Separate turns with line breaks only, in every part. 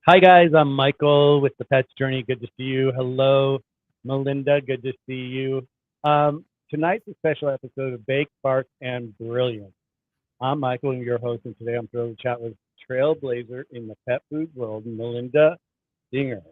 Hi guys, I'm Michael with the Pets Journey. Good to see you. Hello, Melinda. Good to see you. Tonight's a special episode of Bake, Bark, and Brilliance. I'm Michael, and your host, and today I'm thrilled to chat with trailblazer in the pet food world, Melinda Kirk,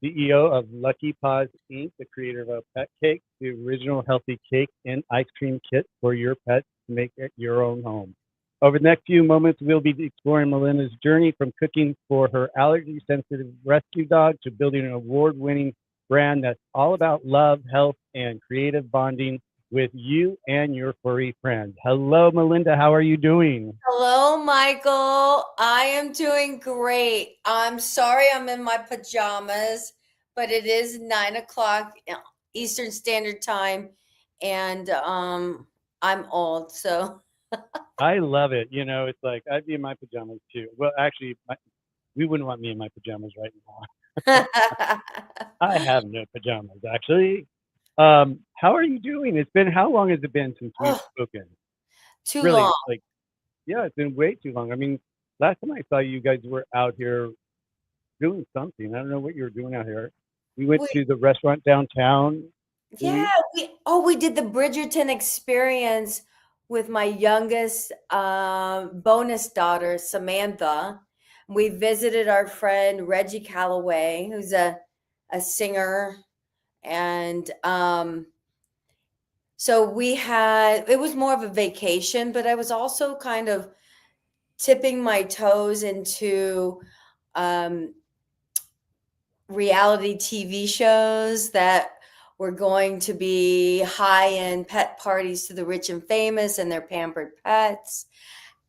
CEO of Lucky Paws Inc., the creator of PetCakes, the original healthy cake and ice cream kit for your pets to make at your own home. Over the next few moments, we'll be exploring Melinda's journey from cooking for her allergy-sensitive rescue dog to building an award-winning brand that's all about love, health, and creative bonding with you and your furry friends. Hello, Melinda. How are you doing?
Hello, Michael. I am doing great. I'm sorry I'm in my pajamas, but it is 9 o'clock Eastern Standard Time, and I'm old, so
I love it. It's like I'd be in my pajamas too. Well, actually, we wouldn't want me in my pajamas right now. I have no pajamas, actually. How are you doing? How long has it been since we've
oh,
spoken?
too
Really,
long.
like, yeah, it's been way too long. I mean, last time I saw you guys were out here doing something. I don't know what you were doing out here. We went
We,
to the restaurant downtown. Didn't
yeah,
we?
we did the Bridgerton experience with my youngest bonus daughter, Samantha. We visited our friend Reggie Calloway, who's a singer. And so it was more of a vacation, but I was also kind of tipping my toes into um, reality TV shows that were going to be high end pet parties to the rich and famous and their pampered pets.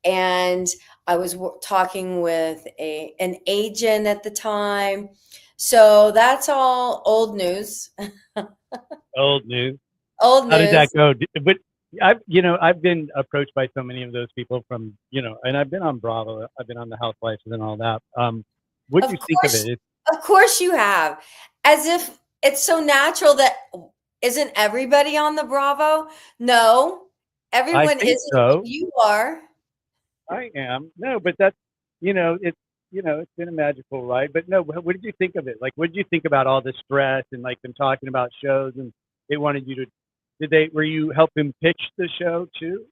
And I was talking with an agent at the time. So that's all old news.
Old news.
Old
How did that
news.
go? But I've been approached by so many of those people from, and I've been on Bravo. I've been on the Housewives and all that. What do
Of
you think of
course,
it?
of course you have. As if it's so natural that isn't everybody on the Bravo? No,
I
everyone
think
isn't, but
so.
you are.
I am. No, but that's, it's been a magical ride. But no, what did you think of it? Like, what did you think about all the stress and like them talking about shows and they wanted you to, were you helping pitch the show too?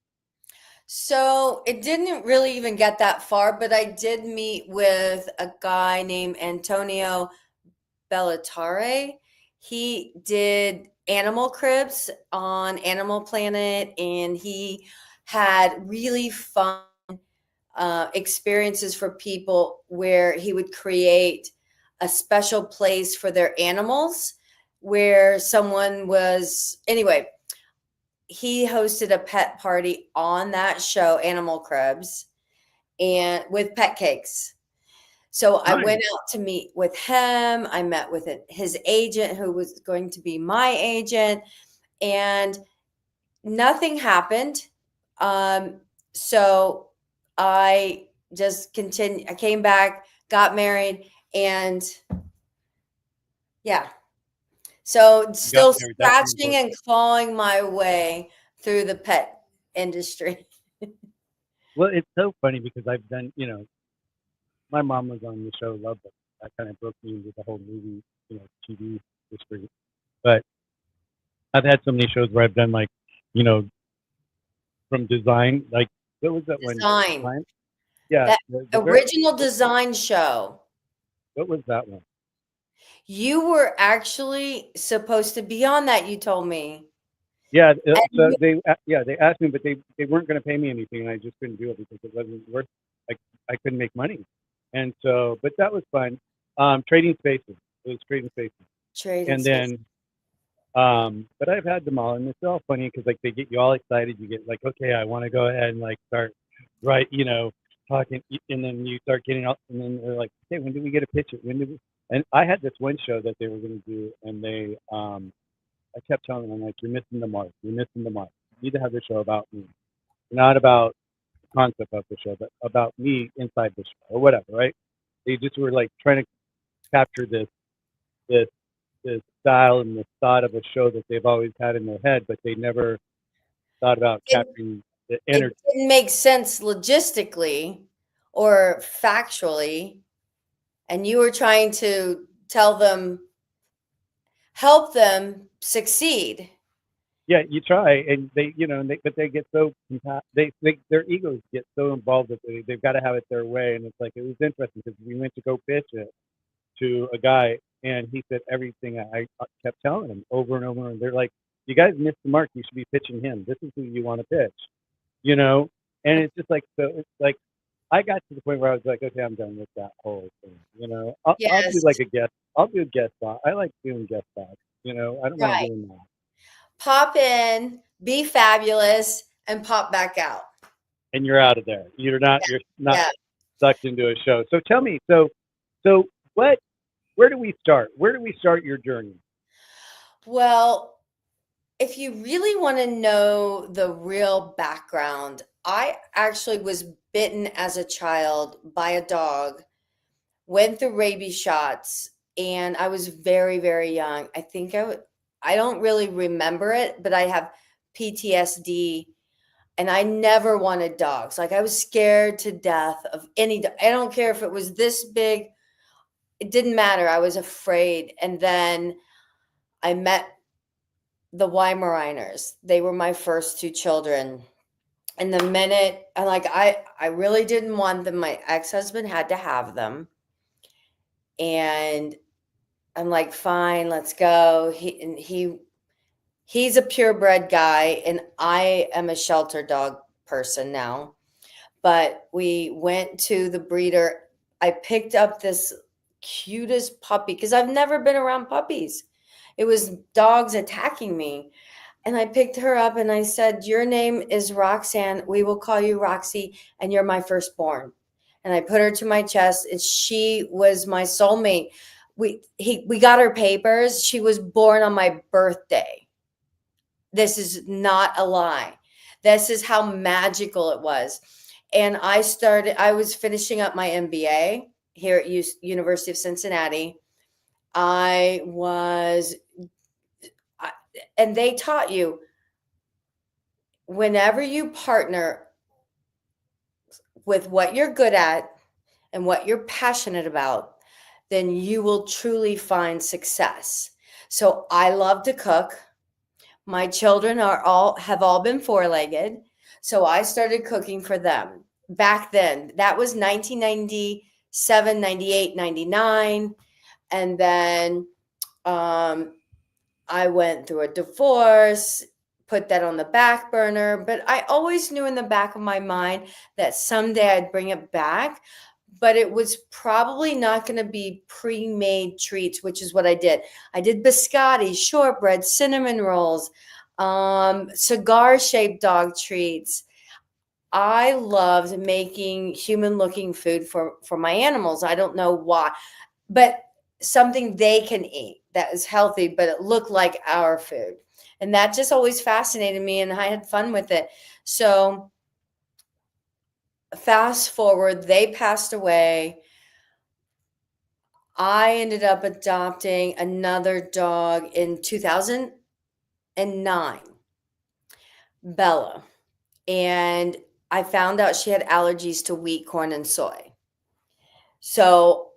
So it didn't really even get that far, but I did meet with a guy named Antonio Bellatare. He did animal cribs on Animal Planet, and he had really fun experiences for people where he would create a special place for their animals where someone was anyway. He hosted a pet party on that show, Animal Cribs, and with PetCakes. So I
Nice.
went out to meet with him. I met with his agent, who was going to be my agent, and nothing happened. Um, so I just continued. I came back, got married, and yeah. So
You got
still
married. That's
scratching
important.
and clawing my way through the pet industry.
Well, it's so funny because I've done, my mom was on the show Love Book. That kind of broke me into the whole movie, TV industry. But I've had so many shows where I've done like, you know, from design, like what was that one?
Design.
Design? Yeah,
That
the very
original design show.
what was that one?
You were actually supposed to be on that, you told me.
Yeah, so
And
they asked me, but they weren't going to pay me anything, and I just couldn't do it because it wasn't worth. Like I couldn't make money, and so but that was fun. Trading spaces. It was trading spaces,
trading
and
space.
then but I've had them all, and it's all funny because like they get you all excited. You get like, okay, I want to go ahead and like start right, talking, and then you start getting out, and then they're like, hey, when do we get a pitch? When do we? And I had this one show that they were going to do, and I kept telling them, I'm like, you're missing the mark. You're missing the mark. You need to have the show about me, not about the concept of the show, but about me inside the show or whatever, right? They just were like trying to capture this this style and this thought of a show that they've always had in their head, but they never thought about
It,
capturing the
it
energy.
didn't make sense logistically or factually. and you were trying to tell them, help them succeed.
Yeah, you try, and they, but they get so their egos get so involved that they've got to have it their way, and it's like it was interesting because we went to go pitch it to a guy, and he said everything I kept telling him over and over, and they're like, "You guys missed the mark. You should be pitching him. This is who you want to pitch," you know. And it's just like so. It's like I got to the point where I was like, okay, I'm done with that whole thing. I'll do
Yes,
like a guest. I'll do a guest spot. I like doing guest spots. I don't mind
right.
doing that.
Pop in, be fabulous, and pop back out.
And you're out of there. You're not
Yeah.
sucked into a show. So tell me, so what? Where do we start? Where do we start your journey?
Well, if you really want to know the real background, I actually was bitten as a child by a dog, went through rabies shots, and I was very, very young. I think I don't really remember it, but I have PTSD, and I never wanted dogs. Like, I was scared to death of any dog. I don't care if it was this big, it didn't matter. I was afraid. And then I met the Weimaraners. They were my first two children. And the minute I really didn't want them. My ex-husband had to have them. And I'm like, fine, let's go. He's a purebred guy, and I am a shelter dog person now. But we went to the breeder. I picked up this cutest puppy because I've never been around puppies. It was dogs attacking me. And I picked her up and I said, "Your name is Roxanne. We will call you Roxy, and you're my firstborn." And I put her to my chest, and she was my soulmate. We got her papers. She was born on my birthday. This is not a lie. This is how magical it was. And I was finishing up my MBA here at University of Cincinnati. I was, and they taught you, whenever you partner with what you're good at and what you're passionate about, then you will truly find success. So I love to cook. My children have all been four-legged. So I started cooking for them back then. That was 1997, 98, 99. And then I went through a divorce, put that on the back burner, but I always knew in the back of my mind that someday I'd bring it back. But it was probably not going to be pre-made treats, which is what I did. I did biscotti, shortbread, cinnamon rolls, cigar-shaped dog treats. I loved making human-looking food for my animals. I don't know why, but something they can eat that is healthy, but it looked like our food. And that just always fascinated me, and I had fun with it. So fast forward, they passed away. I ended up adopting another dog in 2009, Bella. And I found out she had allergies to wheat, corn, and soy. So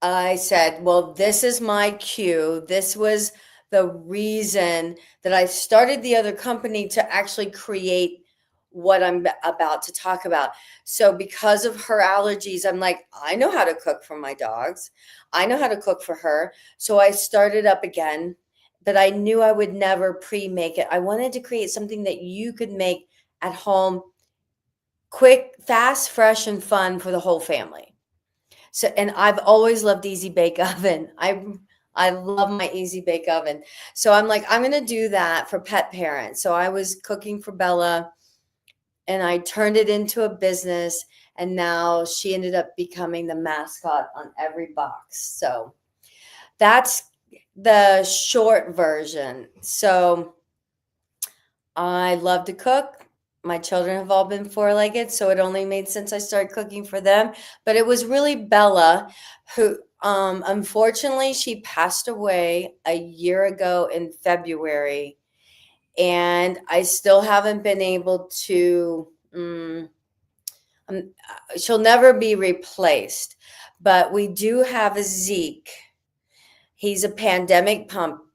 I said, well, this is my cue. This was the reason that I started the other company, to actually create what I'm about to talk about. So because of her allergies, I'm like, I know how to cook for my dogs. I know how to cook for her. So I started up again, but I knew I would never pre-make it. I wanted to create something that you could make at home, quick, fast, fresh, and fun for the whole family. So, and I've always loved Easy Bake Oven. I love my Easy Bake Oven. So I'm like, I'm going to do that for pet parents. So I was cooking for Bella, and I turned it into a business, and now she ended up becoming the mascot on every box. So that's the short version. So I love to cook. My children have all been four-legged, so it only made sense I started cooking for them. But it was really Bella who, unfortunately, she passed away a year ago in February, and I still haven't been able to She'll never be replaced. But we do have a Zeke. He's a pandemic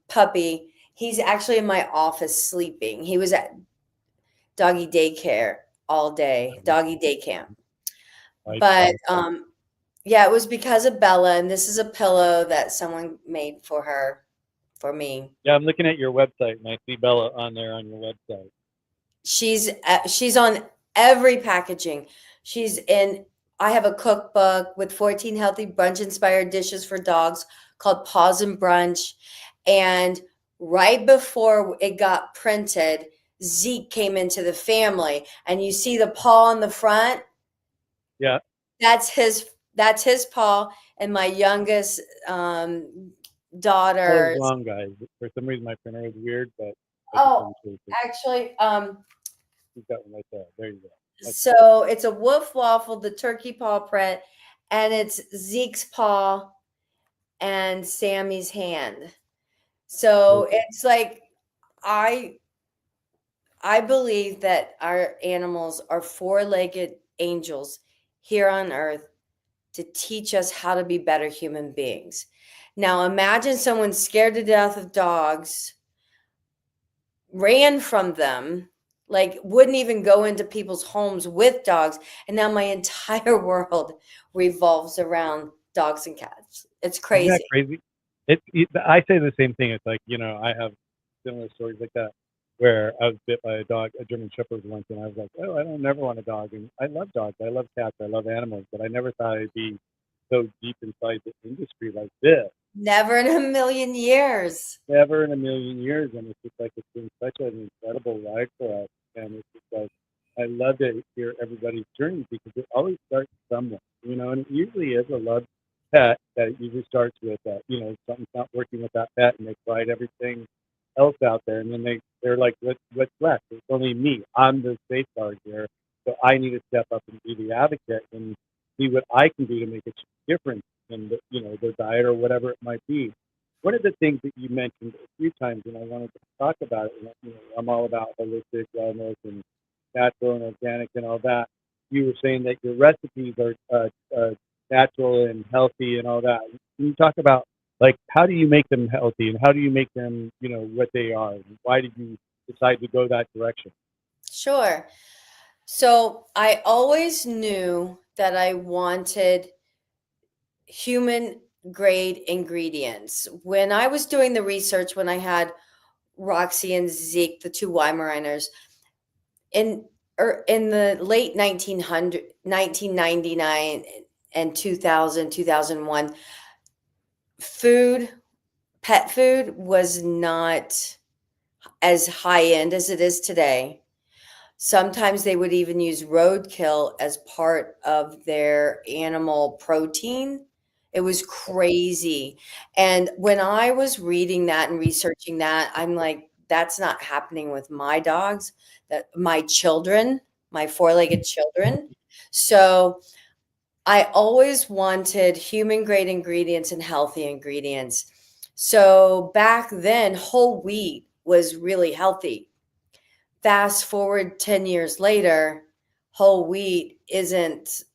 puppy. He's actually in my office sleeping. He was at doggy daycare all day, doggy day camp. But yeah, it was because of Bella, and this is a pillow that someone made for her, for me.
Yeah, I'm looking at your website, and I see Bella on there on your website.
She's on every packaging. She's in. I have a cookbook with 14 healthy brunch-inspired dishes for dogs called Paws and Brunch. And right before it got printed, Zeke came into the family, and you see the paw on the front.
Yeah,
That's his paw, and my youngest daughter.
long, guys. For some reason, my printer is weird, but
Oh, actually,
you've got one right there. There you go.
so it's a wolf waffle, the turkey paw print, and it's Zeke's paw and Sammy's hand. So it's like I believe that our animals are four-legged angels here on earth to teach us how to be better human beings. Now imagine someone scared to death of dogs, ran from them, like wouldn't even go into people's homes with dogs, and now my entire world revolves around dogs and cats. It's crazy.
Isn't that crazy? I say the same thing. It's like, I have similar stories like that where I was bit by a dog, a German Shepherd once, and I was like, oh, I don't never want a dog. And I love dogs, I love cats, I love animals, but I never thought I'd be so deep inside the industry like this.
Never in a million years.
Never in a million years. And it's just like it's been such an incredible ride for us. And it's just like I love to hear everybody's journey because it always starts somewhere, and it usually is a love pet that it usually starts with something's not working with that pet and they tried everything else out there and then they're like, what's left? It's only me. I'm the safeguard here. So I need to step up and be the advocate and see what I can do to make a difference in their diet or whatever it might be. One of the things that you mentioned a few times, and I wanted to talk about it, I'm all about holistic wellness and natural and organic and all that. You were saying that your recipes are natural and healthy and all that. Can you talk about like how do you make them healthy and how do you make them, what they are? Why did you decide to go that direction?
Sure. So I always knew that I wanted human grade ingredients. When I was doing the research, when I had Roxy and Zeke, the two Weimaraners, in the late 1999 and 2001, pet food was not as high end as it is today. Sometimes they would even use roadkill as part of their animal protein. It was crazy. And when I was reading that and researching that, I'm like, that's not happening with my dogs, that my children, my four-legged children. So I always wanted human grade ingredients and healthy ingredients. So back then, whole wheat was really healthy. Fast forward 10 years later, whole wheat isn't,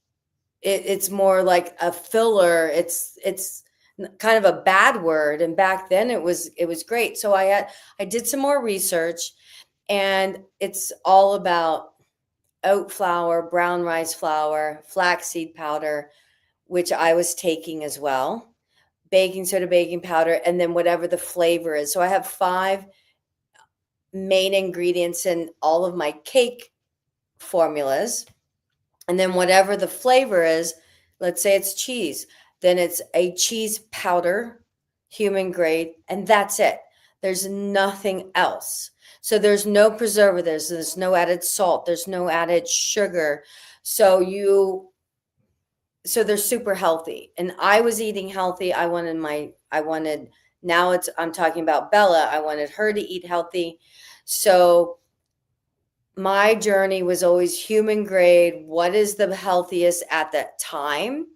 it's more like a filler. It's kind of a bad word. And back then it was great. So I did some more research, and it's all about oat flour, brown rice flour, flaxseed powder, which I was taking as well, baking soda, baking powder, and then whatever the flavor is. So I have 5 main ingredients in all of my cake formulas. And then whatever the flavor is, let's say it's cheese, then it's a cheese powder, human grade, and that's it. There's nothing else. So there's no preservatives, there's no added salt, there's no added sugar. So they're super healthy. And I was eating healthy. I'm talking about Bella. I wanted her to eat healthy. So my journey was always human grade. What is the healthiest at that time?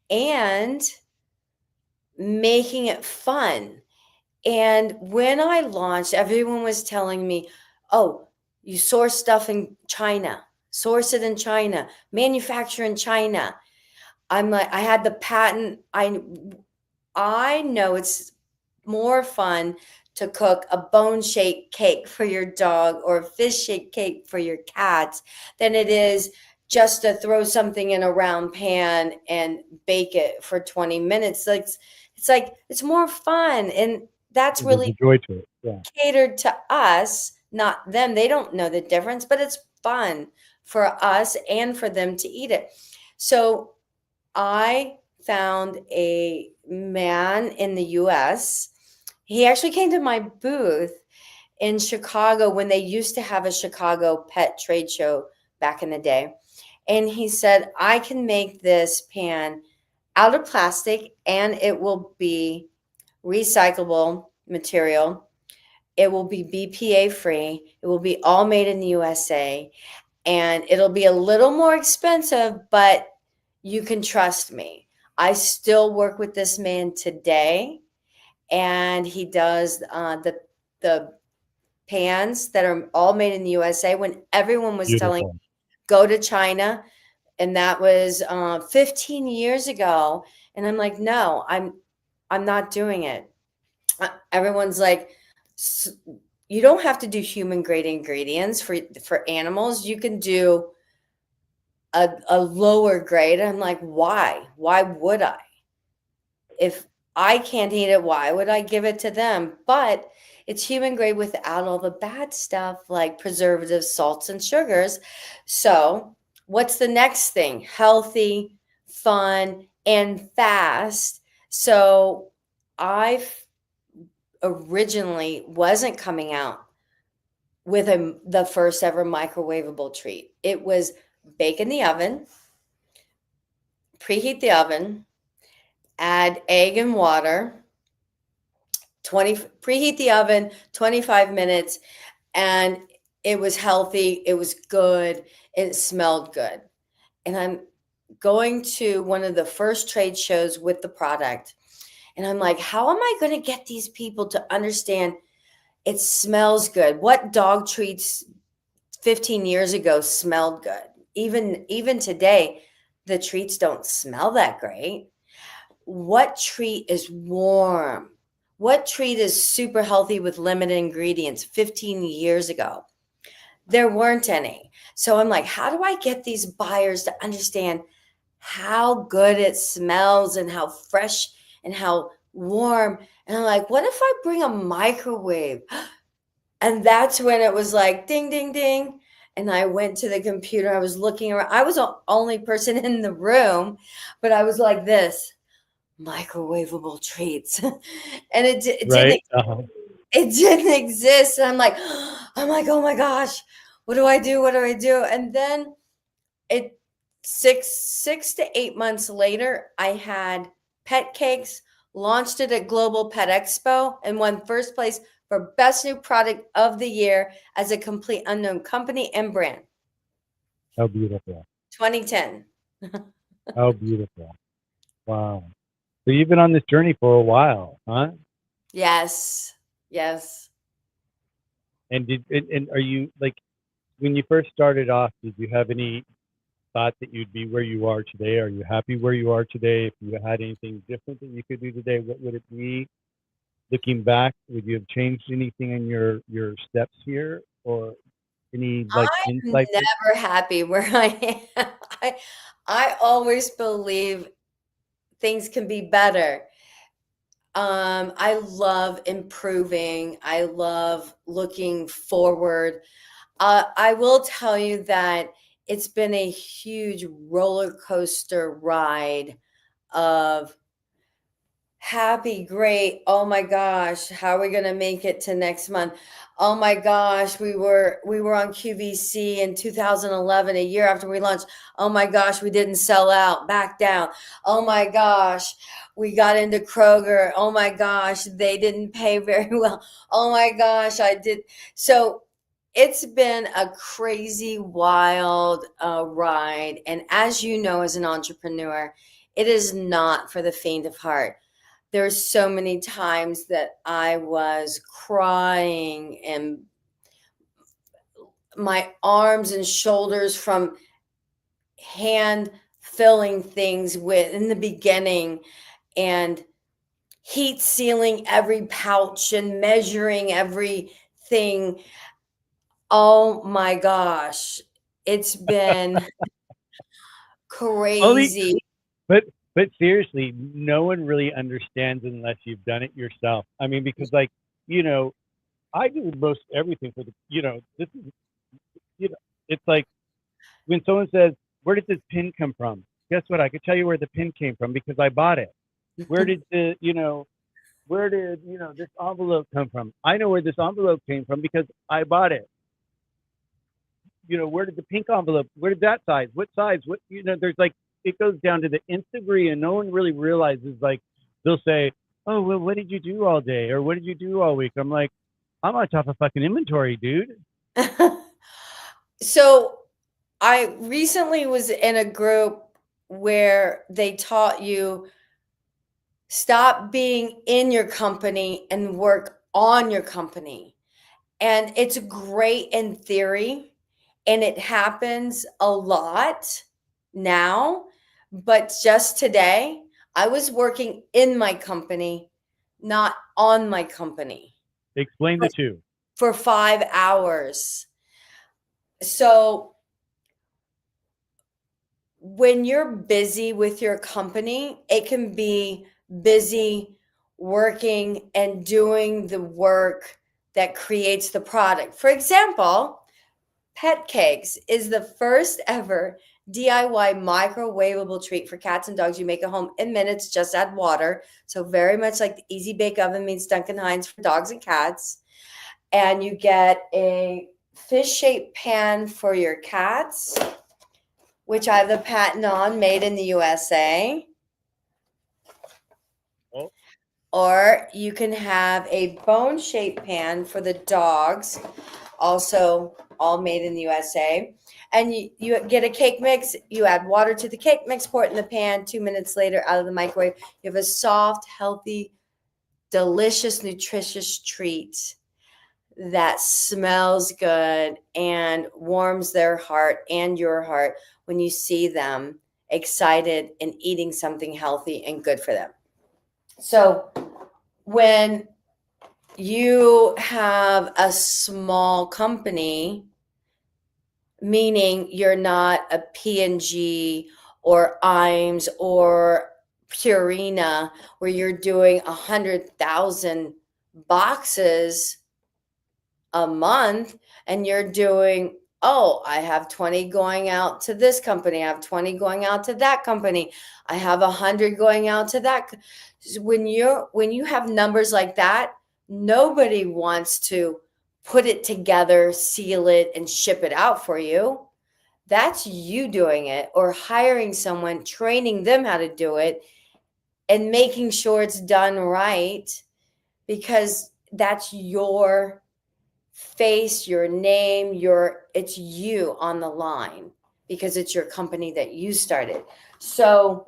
And making it fun. And when I launched, everyone was telling me, oh, you source stuff in China. source it in China, manufacture in China. I'm like, I had the patent. I know it's more fun to cook a bone-shaped cake for your dog or a fish-shaped cake for your cats than it is just to throw something in a round pan and bake it for 20 minutes. Like it's more fun, and that's
There's
really
a joy to it. Yeah.
catered to us, not them. They don't know the difference, but it's fun for us and for them to eat it. So I found a man in the US. He actually came to my booth in Chicago when they used to have a Chicago pet trade show back in the day. And he said, I can make this pan out of plastic and it will be recyclable material. It will be BPA free. It will be all made in the USA. And it'll be a little more expensive, but you can trust me. I still work with this man today, and he does the pans that are all made in the USA. When everyone was telling
Beautiful.
go to China, and that was 15 years ago, and I'm like, no, I'm not doing it. Everyone's like, you don't have to do human grade ingredients for animals. You can do a lower grade. I'm like, why? Why would I? If I can't eat it, why would I give it to them? But it's human grade without all the bad stuff like preservatives, salts, and sugars. So, what's the next thing? Healthy, fun, and fast. So, I originally wasn't coming out with the first ever microwavable treat. It was bake in the oven, preheat the oven, add egg and water, 20 preheat the oven 25 minutes, and it was healthy, it was good, it smelled good. And I'm going to one of the first trade shows with the product, and I'm like, how am I going to get these people to understand it smells good? What dog treats 15 years ago smelled good? Even today, the treats don't smell that great. What treat is warm? What treat is super healthy with limited ingredients 15 years ago? There weren't any. So I'm like, how do I get these buyers to understand how good it smells and how fresh and how warm? And I'm like, what if I bring a microwave? And that's when it was like ding, ding, ding. And I went to the computer. I was looking around. I was the only person in the room, but I was like this microwavable treats. And it didn't
Right. Uh-huh.
it didn't exist. And I'm like, oh my gosh, what do I do? What do I do? And then it 6 to 8 months later, I had PetCakes, launched it at Global Pet Expo, and won first place for best new product of the year as a complete unknown company and brand.
How beautiful.
2010.
How beautiful. Wow. So you've been on this journey for a while, huh?
Yes. Yes.
And are you like when you first started off, did you have any thought that you'd be where you are today? Are you happy where you are today? If you had anything different that you could do today, what would it be? Looking back, would you have changed anything in your steps here or any like
I'm
insights?
never happy where I am. I always believe things can be better. I love improving. I love looking forward. I will tell you that it's been a huge roller coaster ride of happy, great. Oh my gosh, how are we going to make it to next month? Oh my gosh, we were on QVC in 2011, a year after we launched. Oh my gosh, we didn't sell out, back down. Oh my gosh, we got into Kroger. Oh my gosh, they didn't pay very well. Oh my gosh, I did. So it's been a crazy, wild ride. And as you know, as an entrepreneur, it is not for the faint of heart. There's so many times that I was crying and my arms and shoulders from hand filling things with in the beginning, and heat sealing every pouch and measuring everything. Oh my gosh, it's been
Only,
crazy.
but seriously, no one really understands unless you've done it yourself. I mean, because like, you know, I do most everything for the, this is, it's like when someone says, "Where did this pin come from?" Guess what? I could tell you where the pin came from because I bought it. Where did this envelope come from? I know where this envelope came from because I bought it. Where did the pink envelope? Where did that size? What size? What there's like it goes down to the nth degree, and no one really realizes. Like they'll say, "Oh, well, what did you do all day, or what did you do all week?" I'm like, I'm on top of fucking inventory, dude.
So I recently was in a group where they taught you stop being in your company and work on your company. And it's great in theory, and it happens a lot now. But just today, I was working in my company, not on my company
Explain the two.
for 5 hours. So when you're busy with your company, it can be busy working and doing the work that creates the product. For example, PetCakes is the first ever DIY microwavable treat for cats and dogs. You make it home in minutes, just add water. So very much like the Easy Bake Oven means Duncan Hines for dogs and cats. And you get a fish-shaped pan for your cats, which I have the patent on, made in the USA.
Oh.
Or you can have a bone-shaped pan for the dogs, also all made in the USA. And you get a cake mix, you add water to the cake mix, pour it in the pan, 2 minutes later out of the microwave. You have a soft, healthy, delicious, nutritious treat that smells good and warms their heart and your heart when you see them excited and eating something healthy and good for them. So when you have a small company, meaning you're not a P&G or Iams or Purina, where you're doing 100,000 boxes a month, and you're doing, oh, I have 20 going out to this company, I have 20 going out to that company, I have 100 going out to that. When you have numbers like that, nobody wants to put it together, seal it, and ship it out for you. That's you doing it, or hiring someone, training them how to do it, and making sure it's done right, because that's your face, your name, it's you on the line, because it's your company that you started. So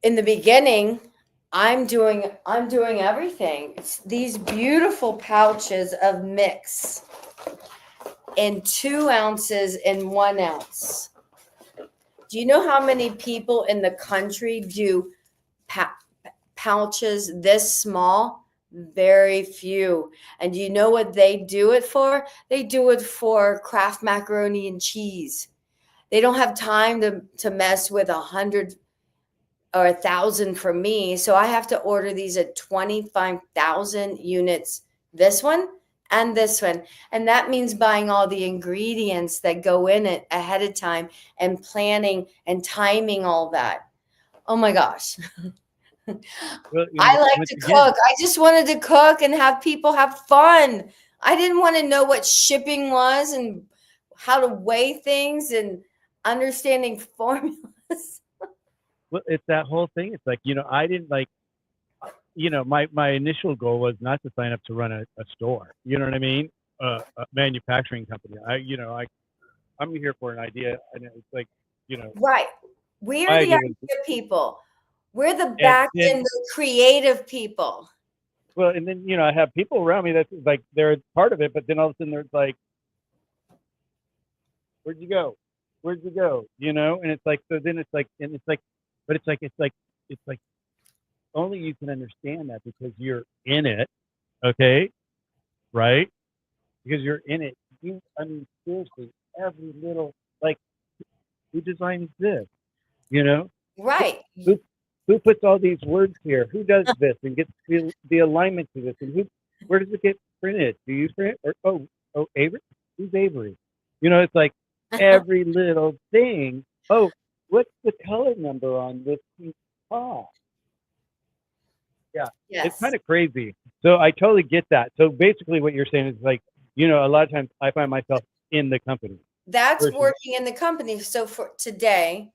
in the beginning, I'm doing everything. It's these beautiful pouches of mix in 2 ounces and 1 ounce. Do you know how many people in the country do pouches this small? Very few. And do you know what they do it for? They do it for Kraft macaroni and cheese. They don't have time to mess with 100 or 1,000 from me. So I have to order these at 25,000 units, this one and this one. And that means buying all the ingredients that go in it ahead of time, and planning and timing all that. Oh my gosh.
Well,
I like
once
to
again,
cook. I just wanted to cook and have people have fun. I didn't want to know what shipping was and how to weigh things and understanding formulas.
well, it's that whole thing. It's like, I didn't like, my initial goal was not to sign up to run a store. You know what I mean? A manufacturing company. I'm here for an idea, and it's like,
Right. We are
my
the
idea was,
idea people. We're the
and
back end, the creative people.
Well, and then, I have people around me that's like, they're part of it, but then all of a sudden they're like, where'd you go? Where'd you go? And it's like, so then it's like, and it's like, but it's like only you can understand that because you're in it. Okay. Right. Because you're in it. I mean, seriously, every little, like, who designs this? You know,
Right.
who who puts all these words here? Who does this and gets the alignment to this? And where does it get printed? Do you print or Avery? Who's Avery? It's like every little thing. Oh, what's the color number on this piece of paw? Yeah, it's kind
Yes.
of crazy. So I totally get that. So basically, what you're saying is like, a lot of times I find myself in the company.
That's
Versus,
working in the company. So for today,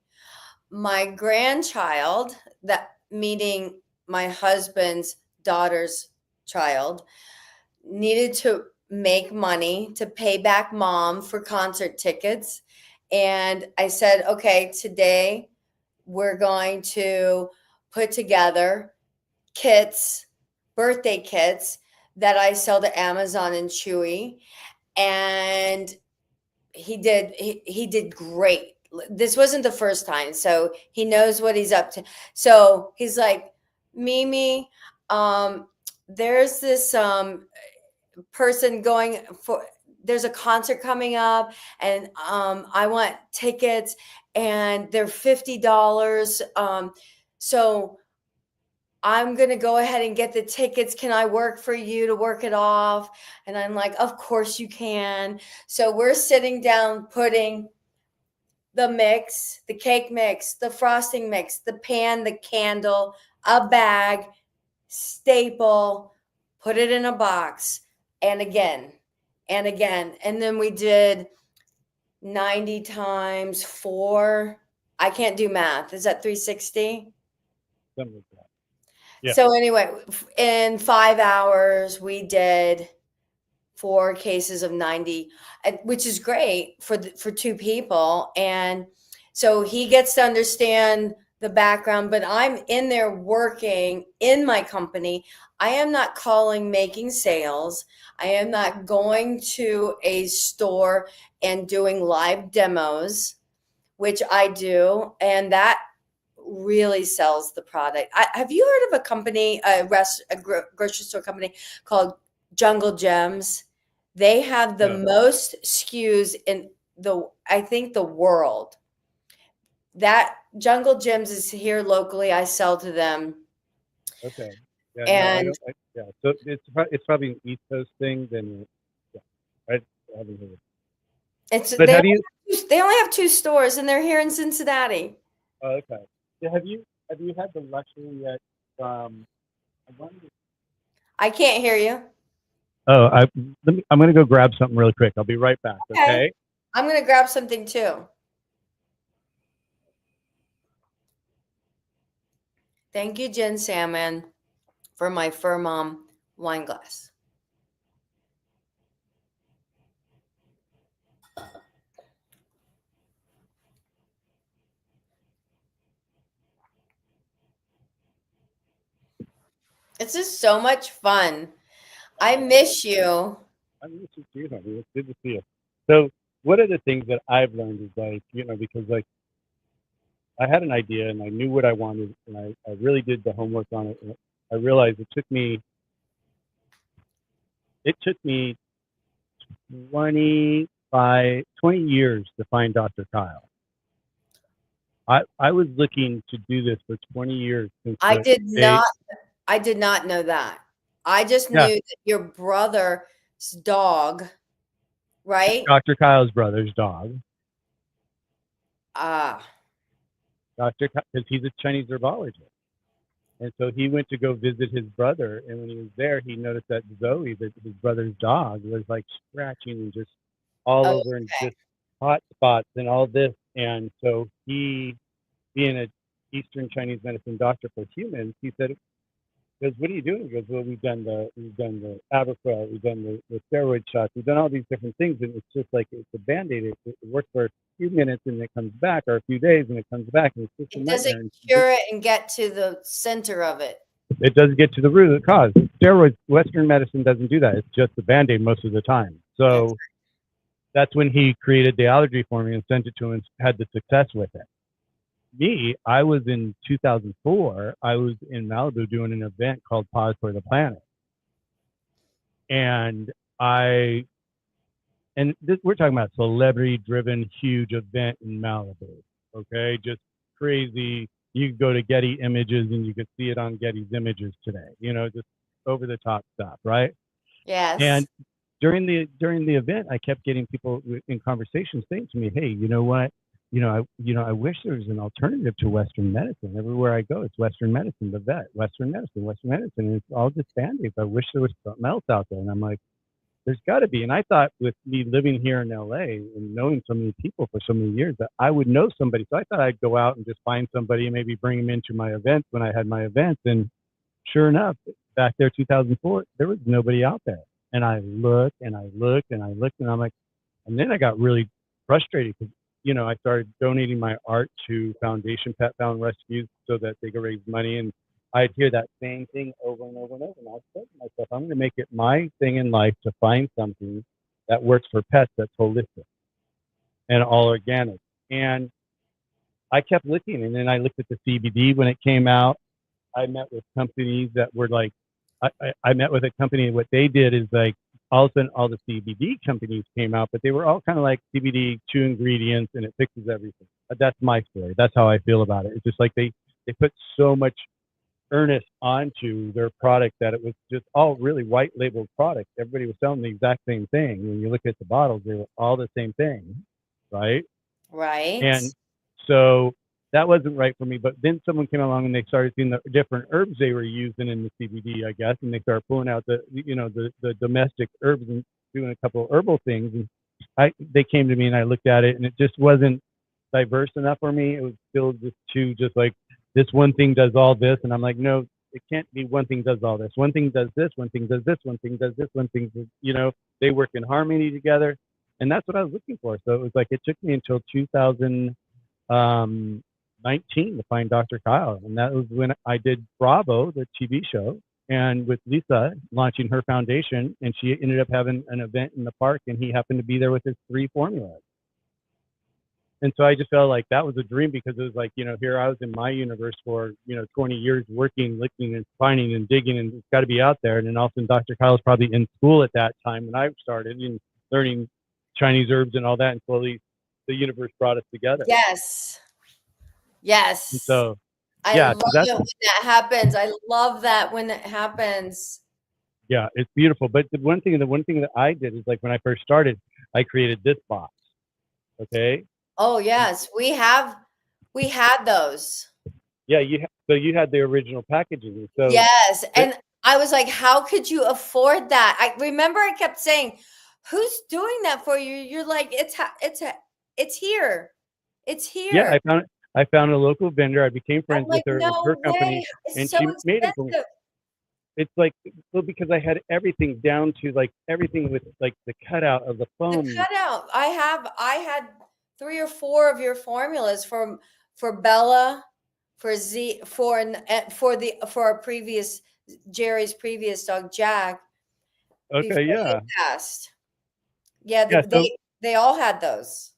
my grandchild, that meaning my husband's daughter's child, needed to make money to pay back mom for concert tickets. And I said, okay, today we're going to put together kits, birthday kits that I sell to Amazon and Chewy. And he did great. This wasn't the first time, so he knows what he's up to. So he's like, Mimi, there's this person going for, there's a concert coming up, and I want tickets, and they're $50. So I'm going to go ahead and get the tickets. Can I work for you to work it off? And I'm like, of course you can. So we're sitting down putting the mix, the cake mix, the frosting mix, the pan, the candle, a bag, staple, put it in a box, and again, and again. And then we did 90 times 4. I can't do math. Is that 360?
something like that. Yeah.
So anyway, in 5 hours, we did 4 cases of 90, which is great for 2 people. And so he gets to understand the background, but I'm in there working in my company. I am not calling, making sales. I am not going to a store and doing live demos, which I do. And that really sells the product. Have you heard of a company, a grocery store company called Jungle Gems? They have the
No.
most SKUs in I think the world. That Jungle Gems is here locally. I sell to them.
Okay. Yeah. No, I
And
don't. Yeah. So it's probably an East Coast thing. Then, yeah, I haven't heard it.
it's
But have you?
they only have 2 stores, and they're here in Cincinnati.
Oh, okay. Yeah, have you had the luxury yet? I wonder.
I can't hear you.
Oh, I'm going to go grab something really quick. I'll be right back. Okay.
I'm going to grab something too. Thank you, Jen Salmon, for my Fur Mom wine glass. It's just so much fun. I miss you.
I miss you too, honey. It's good to see you. So, one of the things that I've learned is like, because like I had an idea and I knew what I wanted and I really did the homework on it. And I realized it took me 20 years to find Dr. Kyle. I was looking to do this for 20 years.
I did not know that. I just knew that your brother's dog, right?
Dr. Kyle's brother's dog. Dr. Because he's a Chinese herbologist. And so he went to go visit his brother. And when he was there, he noticed that Zoe, his brother's dog, was like scratching and just all over and just hot spots and all this. And so he, being an Eastern Chinese medicine doctor for humans, he said, goes, what are you doing? He goes, well, we've done the Abercrombie, we've done the steroid shots, we've done all these different things, and it's just like it's a band-aid. It works for a few minutes and it comes back, or a few days and it comes back, and it's just
it doesn't cure it and get to the center of it.
It doesn't get to the root of the cause. steroids, Western medicine doesn't do that. It's just a Band-Aid most of the time.
That's
So that's when he created the allergy for me and sent it to him and had the success with it. Me, I was in 2004, I was in Malibu doing an event called Paws for the Planet. And we're talking about celebrity-driven, huge event in Malibu. Okay, just crazy. You could go to Getty Images and you could see it on Getty's Images today. Just over the top stuff, right?
yes.
And during the event, I kept getting people in conversations saying to me, "Hey, you know what? I wish there was an alternative to Western medicine. Everywhere I go, it's Western medicine, the vet, Western medicine, and it's all just Band-Aids. I wish there was something else out there." And I'm like, there's got to be. And I thought with me living here in LA and knowing so many people for so many years that I would know somebody. So I thought I'd go out and just find somebody and maybe bring them into my events when I had my events. And sure enough, back there, 2004, there was nobody out there. And I looked and I looked and I looked and I'm like, and then I got really frustrated because, I started donating my art to Foundation Pet Found Rescues so that they could raise money. And I'd hear that same thing over and over and over. And I said to myself, I'm going to make it my thing in life to find something that works for pets that's holistic and all organic. And I kept looking. And then I looked at the CBD when it came out. I met with companies that were like, I met with a company. What they did is like, all of a sudden, all the CBD companies came out, but they were all kind of like CBD, 2 ingredients, and it fixes everything. That's my story. That's how I feel about it. It's just like they put so much earnest onto their product that it was just all really white labeled products. Everybody was selling the exact same thing. When you look at the bottles, they were all the same thing, right?
Right.
And so that wasn't right for me. But then someone came along and they started seeing the different herbs they were using in the CBD, I guess, and they started pulling out the domestic herbs and doing a couple of herbal things. And they came to me and I looked at it and it just wasn't diverse enough for me. It was still just like this one thing does all this, and I'm like, no, it can't be one thing does all this. One thing does this, one thing does this, one thing does this, one thing does, they work in harmony together, and that's what I was looking for. So it was like it took me until 2000. 19 to find Dr. Kyle. And that was when I did Bravo, the TV show, and with Lisa launching her foundation. And she ended up having an event in the park, and he happened to be there with his 3 formulas. And so I just felt like that was a dream because it was like, here I was in my universe for, 20 years working, looking and finding and digging, and it's got to be out there. And then all of a sudden, Dr. Kyle was probably in school at that time when I started and learning Chinese herbs and all that. And slowly the universe brought us together.
Yes.
And
Yes.
so,
I
yeah,
love
so
it when that happens. I love that when it happens.
yeah, it's beautiful. But the one thing that I did is like when I first started, I created this box. Okay.
Oh yes, we had those.
Yeah, so you had the original packaging. So
Yes, and I was like, how could you afford that? I remember I kept saying, who's doing that for you? You're like, it's here. It's
yeah,
here.
I found a local vendor. I became
I'm
friends with
like,
her. It was her
no
company,
way. It's
and
so
she made them for me.
expensive.
It's like, well, because I had everything down to like everything with like the cutout of the
The
foam.
cutout. I had 3 or 4 of your formulas for Bella, for Z, for our previous Jerry's previous dog Jack.
Okay,
Before
yeah,
he passed. Yeah,
yeah. So
they all had those.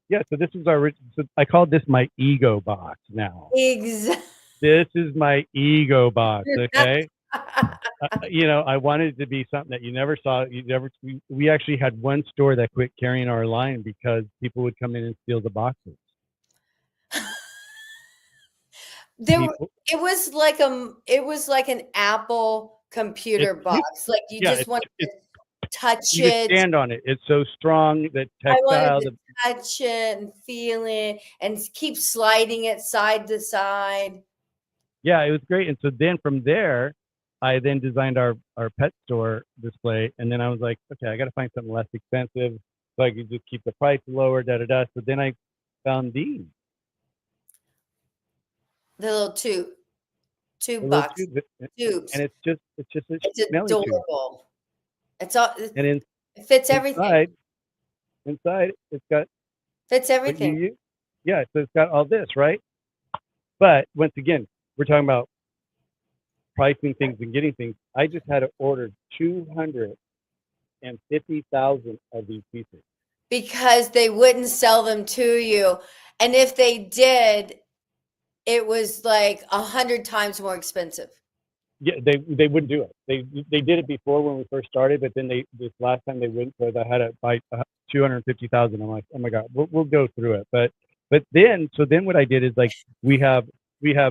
yeah, so this is our. So I called this my ego box now.
Exactly.
This is my ego box. Okay. I wanted it to be something that you never saw. We actually had one store that quit carrying our line because people would come in and steal the boxes.
It was like an Apple computer box. Like you
Yeah,
just wanted to touch
you could
it.
stand on it. It's so strong, that
I wanted
textile.
to touch it and feel it and keep sliding it side to side.
Yeah, it was great. And so then from there, I then designed our pet store display. And then I was like, okay, I got to find something less expensive so I could just keep the price lower, So then I found these.
The little tube
The little
box.
tubes. And it's just
It's adorable. It's all,
and
it fits everything.
Inside, it's got
Fits everything.
Yeah, so it's got all this, right? But once again, we're talking about pricing things and getting things. I just had to order 250,000 of these pieces.
Because they wouldn't sell them to you. And if they did, it was like 100 times more expensive.
Yeah, they wouldn't do it. They did it before when we first started, but then this last time they wouldn't. So I had to buy 250,000. I'm like, oh my god, we'll go through it. But then what I did is like we have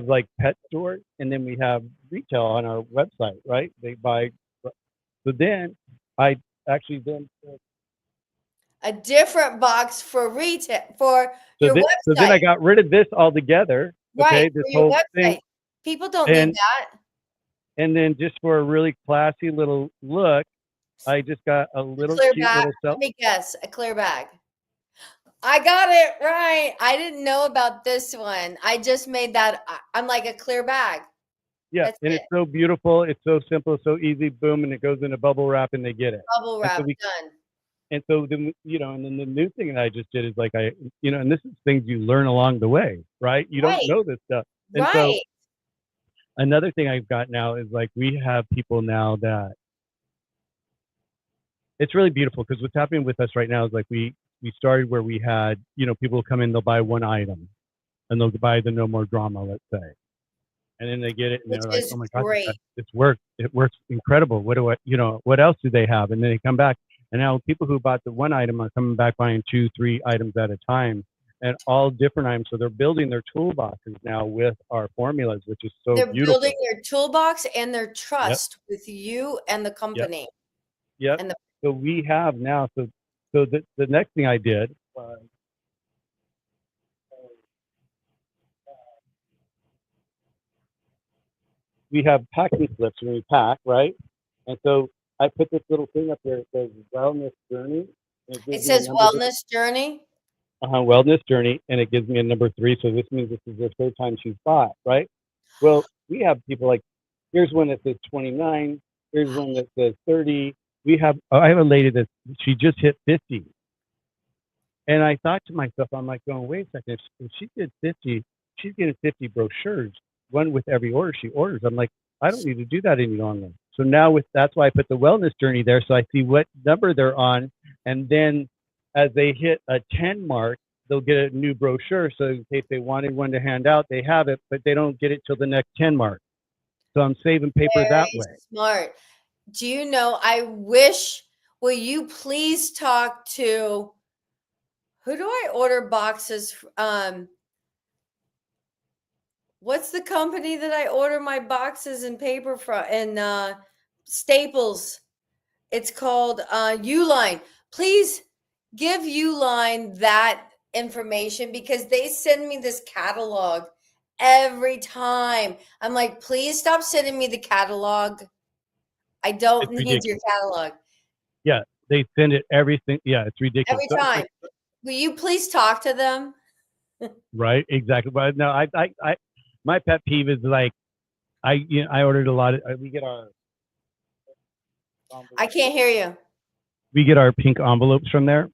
like pet stores, and then we have retail on our website, right? They buy. So then I actually then
A different box for retail for
so
your
then I
website.
got rid of this altogether.
Right,
Okay, this
for your
whole
website.
thing,
People don't need
and
that.
then just for a really classy little look, I just got a
A
little
clear
cute
bag.
little
Let me guess, a clear bag. I got it right. I didn't know about this one. I just made that. I'm like a clear bag.
Yeah,
That's
and
it.
it's so beautiful. It's so simple, so easy. Boom, and it goes into bubble wrap, and they get it.
Bubble
And so
wrap done.
then and then the new thing that I just did is like and this is things you learn along the way, right? You don't
Right,
know this stuff, and so
right.
another thing I've got now is like we have people now that it's really beautiful because what's happening with us right now is like we started where we had people come in, they'll buy one item, and they'll buy the no more drama, let's say. And then they get it and
Which
they're like,
is
oh my god,
great.
it's worked, it works incredible. What do I, what else do they have? And then they come back, and now people who bought the one item are coming back buying 2-3 items at a time, and all different items. So they're building their toolboxes now with our formulas, which is so
They're
beautiful.
building their toolbox and their
Yep,
trust with you and the
yep,
company.
yep.
And the
So we have now, so the next thing I did was we have packing slips when we pack, right? And so I put this little thing up there that says wellness journey, and it
it
gives me a
says
number.
wellness journey.
Wellness journey, and it gives me a number 3. So this means this is the third time she's bought, right? Well, we have people like, here's one that says 29, here's one that says 30. I have a lady that she just hit 50. And I thought to myself, I'm like going, wait a second, if she did 50, she's getting 50 brochures, one with every order she orders. I'm like, I don't need to do that any longer. So now that's why I put the wellness journey there, so I see what number they're on, and then as they hit a 10 mark, they'll get a new brochure. So in case they wanted one to hand out, they have it, but they don't get it till the next 10 mark. So I'm saving paper that
Very
way.
smart. Do you know, I wish, will you please talk to, who do I order boxes? What's the company that I order my boxes and paper from? And Staples. It's called Uline. Please give Uline that information because they send me this catalog every time. I'm like, please stop sending me the catalog. I don't
It's
need your
ridiculous.
catalog
Yeah, they send it everything. Yeah, it's ridiculous.
every
So it's
time.
like,
Will you please talk to them?
right, exactly. But no, my pet peeve is like, I ordered a lot of, we get our
I can't hear you.
pink envelopes from there,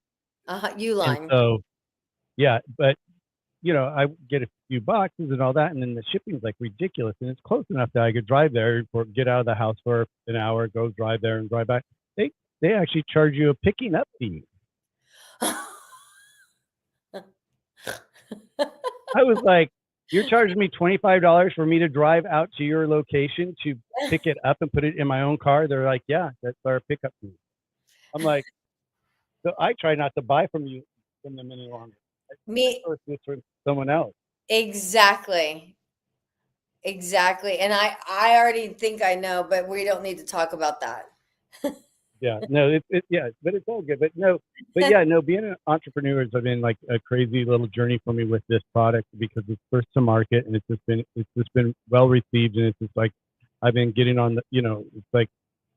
and
Uline.
so yeah, but I get a few boxes and all that, and then the shipping's like ridiculous, and it's close enough that I could drive there or get out of the house for an hour, go drive there and drive back. They actually charge you a picking up fee. I was like, you're charging me $25 for me to drive out to your location to pick it up and put it in my own car? They're like, yeah, that's our pickup fee. I'm like, so I try not to buy from them any longer. I
Me,
source this from someone else.
exactly. Exactly. And I already think I know, but we don't need to talk about that.
Yeah, no, yeah, but it's all good. But no, but yeah, no, being an entrepreneur has been like a crazy little journey for me with this product because it's first to market, and it's just been well received, and it's just like I've been getting on it's like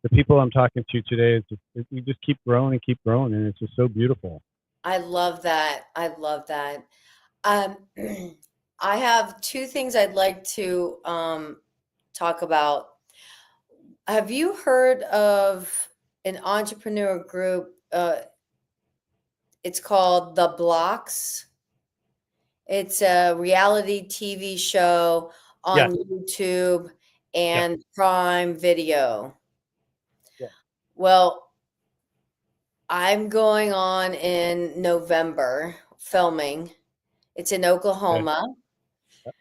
the people I'm talking to today is just we just keep growing and keep growing, and it's just so beautiful.
I love that. I love that. Um, I have two things I'd like to talk about. Have you heard of an entrepreneur group? It's called The Blocks. It's a reality TV show
Yeah,
on YouTube, and Prime Video.
Yeah.
Well, I'm going on in November filming. It's in Oklahoma.
Yep.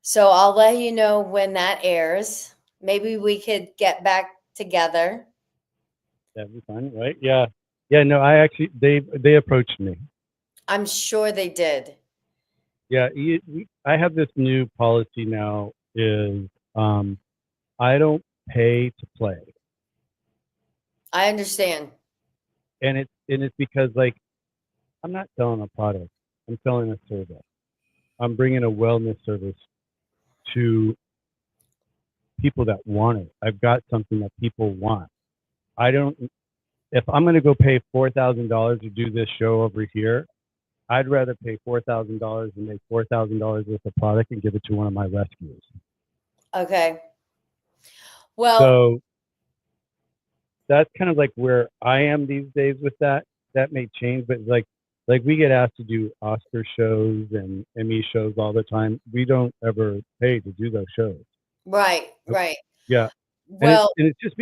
So I'll let you know when that airs. Maybe we could get back together.
That'd be fun, right? Yeah. Yeah. No, I actually they approached me.
I'm sure they did.
Yeah. I have this new policy now. Is I don't pay to play,
I understand.
and it's because like I'm not selling a product. I'm selling a service. I'm bringing a wellness service to people that want it. I've got something that people want. I don't. If I'm going to go pay $4,000 to do this show over here, I'd rather pay $4,000 and make $4,000 worth of product and give it to one of my rescues.
Okay. Well,
So that's kind of like where I am these days with that. That may change, but like we get asked to do Oscar shows and Emmy shows all the time. We don't ever pay to do those shows.
right, right.
Yeah,
Well,
it's just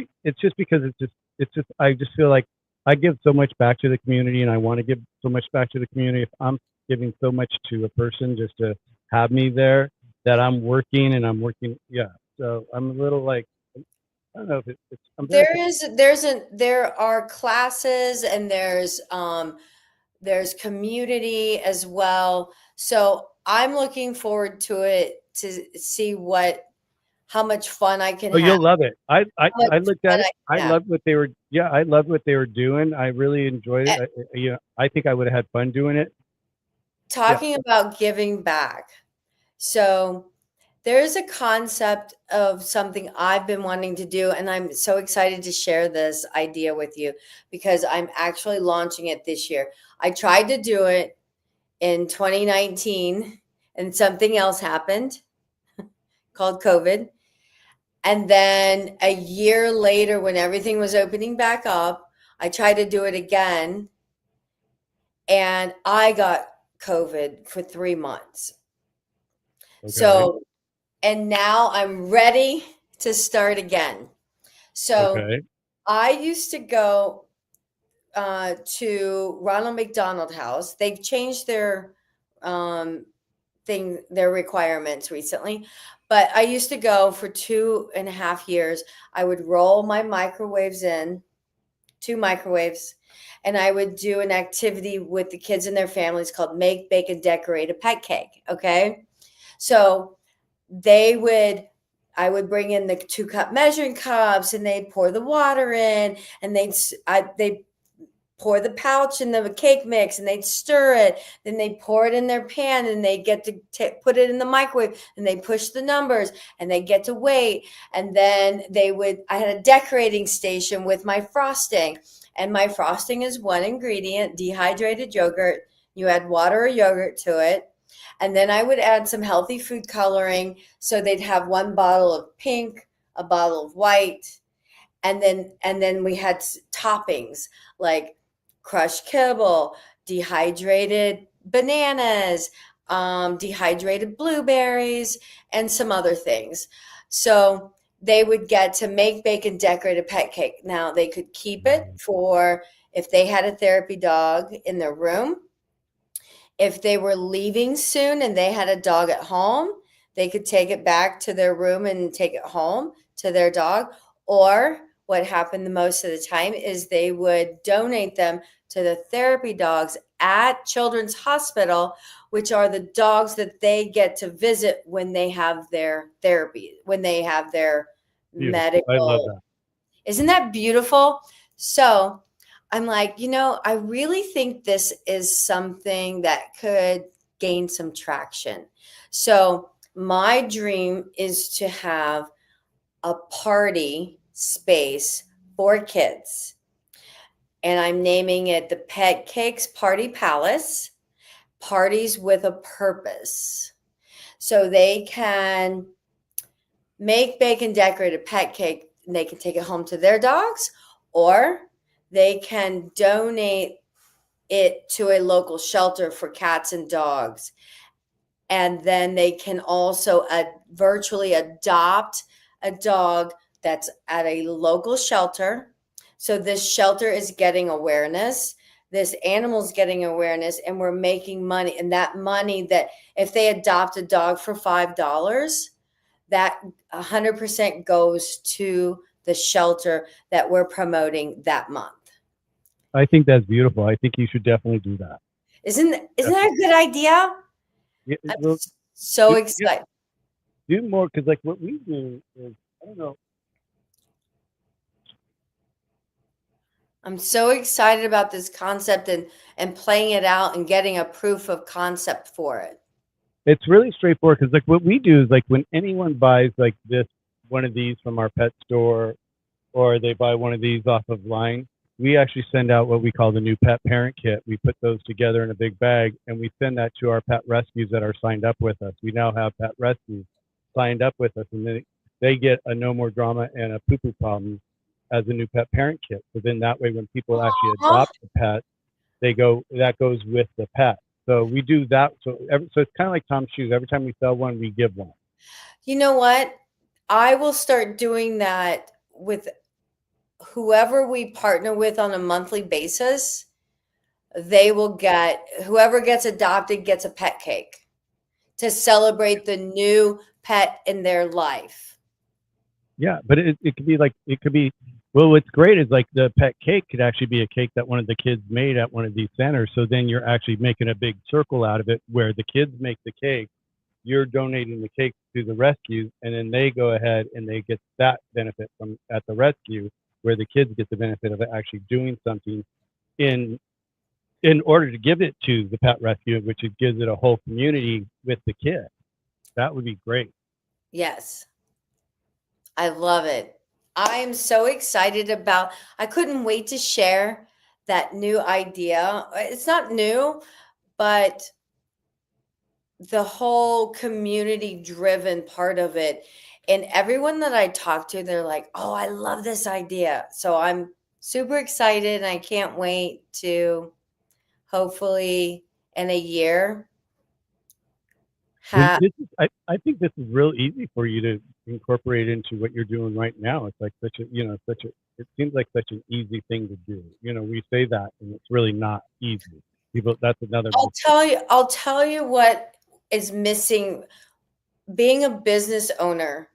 because it's just I just feel like I give so much back to the community, and I want to give so much back to the community. If I'm giving so much to a person just to have me there, that I'm working and I'm working. Yeah, so I'm a little like I don't know if it's I'm very
there are classes and there's community as well. So I'm looking forward to it to see how much fun I can
Oh,
have.
you'll love it.
How much
I looked at
fun
it.
I
I
can have.
loved what they were. Yeah, I loved what they were doing. I really enjoyed it. You know, I think I would have had fun doing it. Yeah.
Talking about giving back. So there's a concept of something I've been wanting to do, and I'm so excited to share this idea with you because I'm actually launching it this year. I tried to do it in 2019 and something else happened called COVID. And then a year later, when everything was opening back up, I tried to do it again and I got COVID for 3 months.
Okay.
So, and now I'm ready to start again. So,
Okay.
I used to go to Ronald McDonald House. They've changed um, their requirements recently, but I used to go for 2.5 years. I would roll my microwaves in, two microwaves, and I would do an activity with the kids and their families called Make, Bake, and Decorate a Pet Cake. Okay. So they would, I would bring in the 2 cup measuring cups and they'd pour the water in and they'd pour the pouch in the cake mix and they'd stir it. Then they'd pour it in their pan and they get to put it in the microwave and they push the numbers and they get to wait. And then I had a decorating station with my frosting. And my frosting is one ingredient, dehydrated yogurt. You add water or yogurt to it. And then I would add some healthy food coloring. So they'd have one bottle of pink, a bottle of white, and then we had toppings like crushed kibble, dehydrated bananas, dehydrated blueberries, and some other things. So they would get to make, bake, and decorate a pet cake. Now they could keep it for if they had a therapy dog in their room. If they were leaving soon and they had a dog at home, they could take it back to their room and take it home to their dog. Or what happened the most of the time is they would donate them to the therapy dogs at Children's Hospital, which are the dogs that they get to visit when they have their therapy, when they have their
Beautiful. I love
medical.
that.
Isn't that beautiful? So I'm like, I really think this is something that could gain some traction. So my dream is to have a party space for kids. And I'm naming it the PetCakes Party Palace, Parties with a Purpose. So they can make, bake, and decorate a pet cake and they can take it home to their dogs, or they can donate it to a local shelter for cats and dogs. And then they can also virtually adopt a dog that's at a local shelter. So this shelter is getting awareness. This animal's getting awareness, and we're making money. And that money, that if they adopt a dog for $5, that 100% goes to the shelter that we're promoting that month.
I think that's beautiful. I think you should definitely do that.
Isn't that a good idea?
Yeah,
I'm
well,
so
do,
excited.
do more, because like what we do is, I don't know.
I'm so excited about this concept and playing it out and getting a proof of concept for it.
It's really straightforward, because like what we do is, like, when anyone buys like one of these from our pet store, or they buy one of these off of line, we actually send out what we call the new pet parent kit. We put those together in a big bag, and we send that to our pet rescues that are signed up with us. We now have pet rescues signed up with us, and they get a no more drama and a poo poo problems as a new pet parent kit. So then that way, when people actually adopt a pet, that goes with the pet. So we do that. So it's kind of like Tom's shoes. Every time we sell one, we give one.
You know what? I will start doing that with whoever we partner with on a monthly basis. Whoever gets adopted gets a pet cake to celebrate the new pet in their life.
Yeah, but it could be, well, what's great is, like, the pet cake could actually be a cake that one of the kids made at one of these centers. So then you're actually making a big circle out of it, where the kids make the cake, you're donating the cake to the rescue, and then they go ahead and they get that benefit from at the rescue, where the kids get the benefit of actually doing something in order to give it to the pet rescue, which it gives it a whole community with the kid. That would be great.
Yes. I love it. I am so excited I couldn't wait to share that new idea. It's not new, but the whole community driven part of it. And everyone that I talk to, they're like, oh, I love this idea. So I'm super excited, and I can't wait to hopefully in a year have.
I think this is real easy for you to incorporate into what you're doing right now. It's like it seems like such an easy thing to do. We say that, and it's really not easy. That's another.
I'll tell you what is missing. Being a business owner,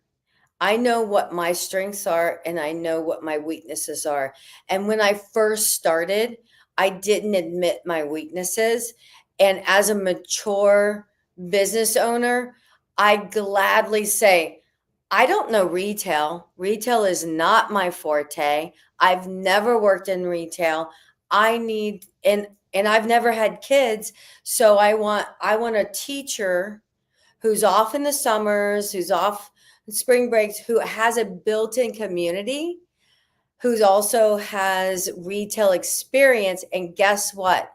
I know what my strengths are and I know what my weaknesses are. And when I first started, I didn't admit my weaknesses. And as a mature business owner, I gladly say, I don't know retail. Retail is not my forte. I've never worked in retail. And I've never had kids. So I want a teacher who's off in the summers, who's off spring breaks, who has a built-in community, who's also has retail experience. And guess what?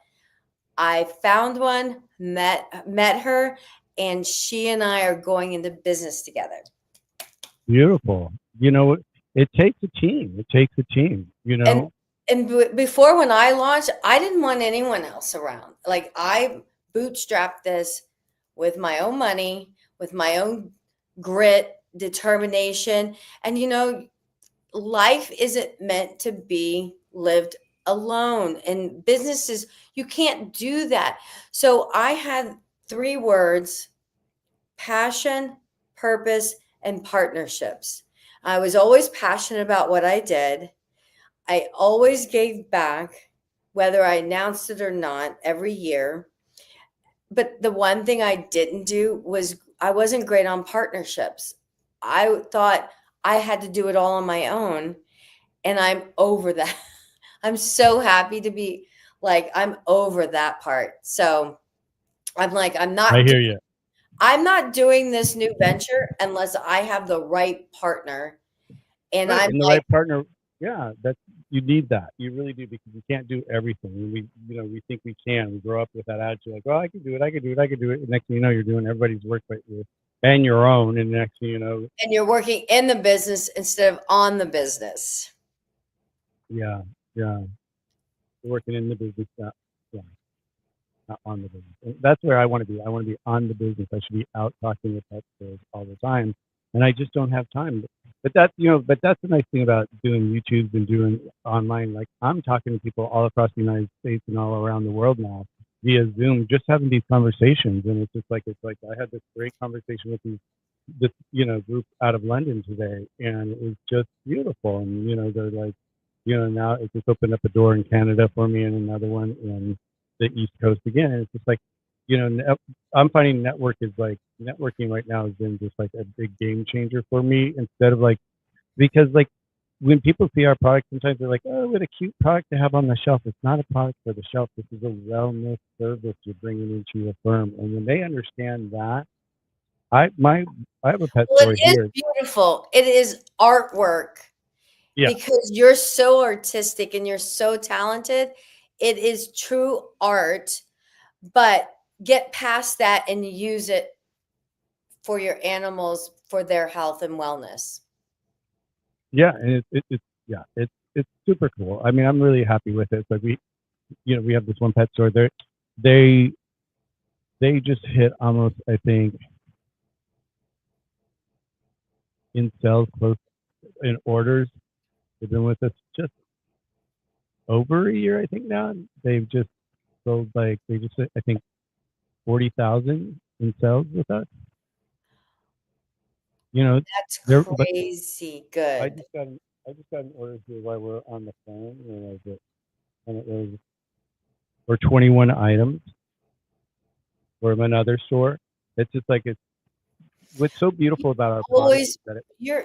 I found one, met her, and she and I are going into business together.
Beautiful. It takes a team. It takes a team,
And before, when I launched, I didn't want anyone else around. Like, I bootstrapped this with my own money, with my own grit, determination. And life isn't meant to be lived alone. And businesses, you can't do that. So I had 3 words: passion, purpose, and partnerships. I was always passionate about what I did. I always gave back, whether I announced it or not, every year. But the one thing I didn't do was I wasn't great on partnerships. I thought I had to do it all on my own, and I'm over that. I'm so happy to be I'm over that part. So I'm like,
I hear you.
I'm not doing this new venture unless I have the right partner. And
Right,
I'm
and the
like,
right partner. Yeah, you need that. You really do, because you can't do everything. And we think we can. We grow up with that attitude, like, oh, I can do it, I can do it, I can do it. And next thing you know, you're doing everybody's work but you and your own. And next thing you know,
and you're working in the business instead of on the business.
yeah, you're working in the business, not on the business. And that's where I want to be. I want to be on the business. I should be out talking with pet stores all the time, and I just don't have time. but that's the nice thing about doing YouTubes and doing online. Like I'm talking to people all across the United States and all around the world now via Zoom, just having these conversations. And it's like I had this great conversation with this group out of London today, and it was just beautiful. And they're like, now it just opened up a door in Canada for me, and another one in the East Coast again. And it's just like, I'm finding networking right now has been just like a big game changer for me. Instead of like, because like when people see our product, sometimes they're like, oh, what a cute product to have on the shelf. It's not a product for the shelf. This is a wellness service you're bringing into your firm. And when they understand that, I have a pet
Well,
store
it is
here.
beautiful. It is artwork
Yeah,
because you're so artistic and you're so talented. It is true art, but get past that and use it for your animals for their health and wellness.
yeah, and it's super cool. I mean, I'm really happy with it. But we have this one pet store. They they just hit almost, I think, in sales close in orders. They've been with us just over a year, I think now. And they've just sold I think 40,000 in sales with us.
That's
There, but
crazy
I
good.
just got an, I just got an order here while we're on the phone, and it was for 21 items from another store. It's just like what's so beautiful about our product is
Always,
that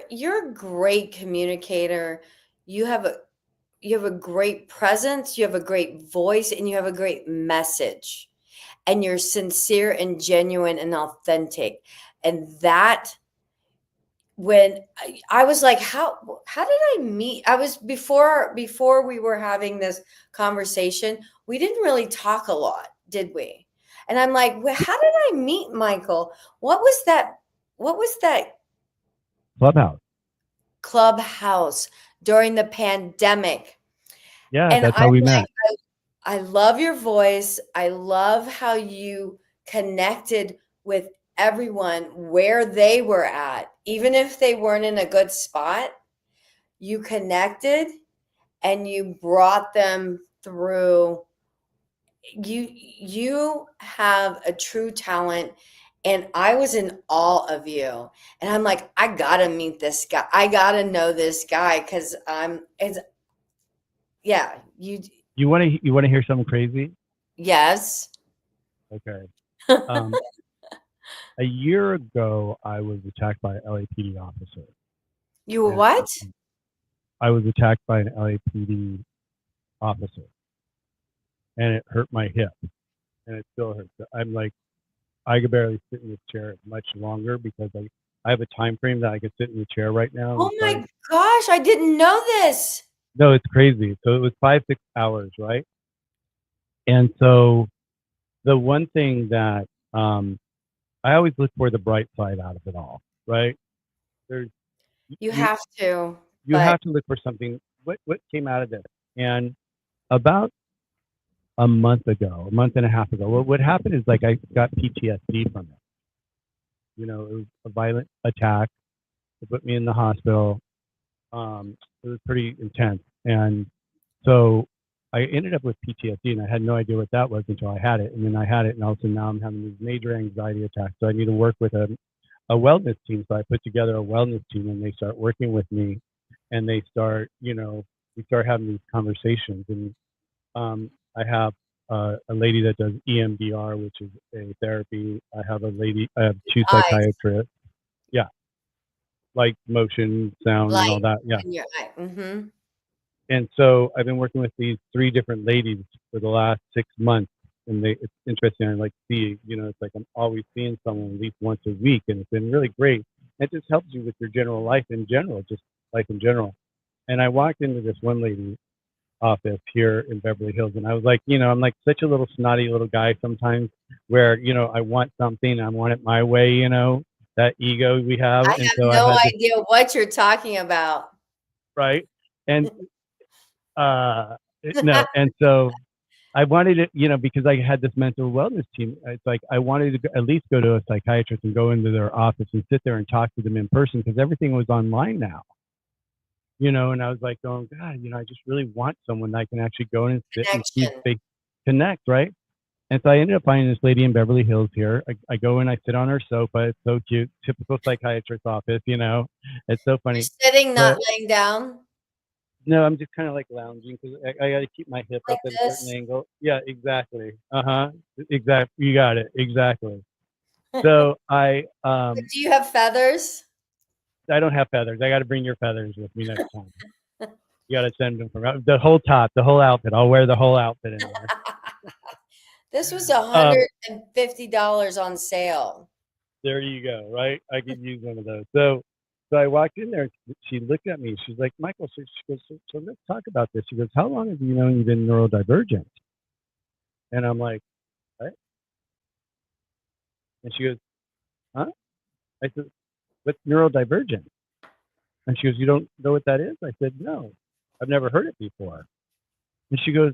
you're a great communicator. You have a great presence, you have a great voice, and you have a great message. And you're sincere and genuine and authentic. And that when I was like, how did I meet? I was before we were having this conversation, we didn't really talk a lot, did we? And I'm like, well, how did I meet Michael? What was that? What was that
Clubhouse.
clubhouse during the pandemic?
Yeah,
And
that's how
I'm
we
like,
met.
I love your voice. I love how you connected with everyone where they were at. Even if they weren't in a good spot, you connected and you brought them through. You have a true talent, and I was in awe of you. And I'm like, I gotta meet this guy. I gotta know this guy because it's yeah,
You want to hear something crazy?
yes.
Okay. Um, a year ago, I was attacked by an LAPD officer,
You were
and
what?
I was attacked by an LAPD officer, and it hurt my hip, and it still hurts. I'm like, I could barely sit in this chair much longer because I have a time frame that I could sit in the chair right now.
Oh
And so
my gosh, I didn't know this.
no, it's crazy. So it was 5, 6 hours, right? And so the one thing that I always look for the bright side out of it all, right? There's
You
you
have to,
you
but
have to look for something. What came out of this? And about a month and a half ago, what happened is like I got PTSD from it. It was a violent attack. They put me in the hospital. It was pretty intense, and so I ended up with PTSD, and I had no idea what that was until I had it. And then I had it, and also now I'm having these major anxiety attacks. So I need to work with a wellness team. So I put together a wellness team, and they start working with me, and they start, we start having these conversations. And I have a lady that does EMDR, which is a therapy. I have two
eyes,
psychiatrists. Yeah, like motion, sound, and all
light
that. Yeah.
in your eye.
And so I've been working with these three different ladies for the last 6 months, and it's interesting. I like see, it's like I'm always seeing someone at least once a week, and it's been really great. It just helps you with your general life in general, just life in general. And I walked into this one lady's office here in Beverly Hills, and I was like, I'm like such a little snotty little guy sometimes, where I want something, I want it my way, that ego we have,
I
and
have
so I
no
had this
idea what you're talking about.
right, and uh, no, and so I wanted it, because I had this mental wellness team. It's like I wanted to at least go to a psychiatrist and go into their office and sit there and talk to them in person because everything was online now. And I was like, oh God, I just really want someone I can actually go in and sit and see if
Connection.
they connect, right? And so I ended up finding this lady in Beverly Hills here. I go in, I sit on her sofa. It's so cute, typical psychiatrist office. It's so
You're
funny.
sitting, not
But
laying down
no, I'm just kind of like lounging because I got to keep my hip
like
up at a certain
this.
angle. Yeah, exactly. Exactly. You got it. Exactly. So
But do you have feathers?
I don't have feathers. I got to bring your feathers with me next time. You got to send them from the whole top, the whole outfit. I'll wear the whole outfit in there.
This was
Um,
$150 on sale.
there you go. Right. I could use one of those. So I walked in there. She looked at me. She's like, Michael. So she goes, so let's talk about this. She goes, how long have you known you've been neurodivergent? And I'm like, what? And she goes, huh? I said, what's neurodivergent? And she goes, you don't know what that is? I said, no, I've never heard it before. And she goes,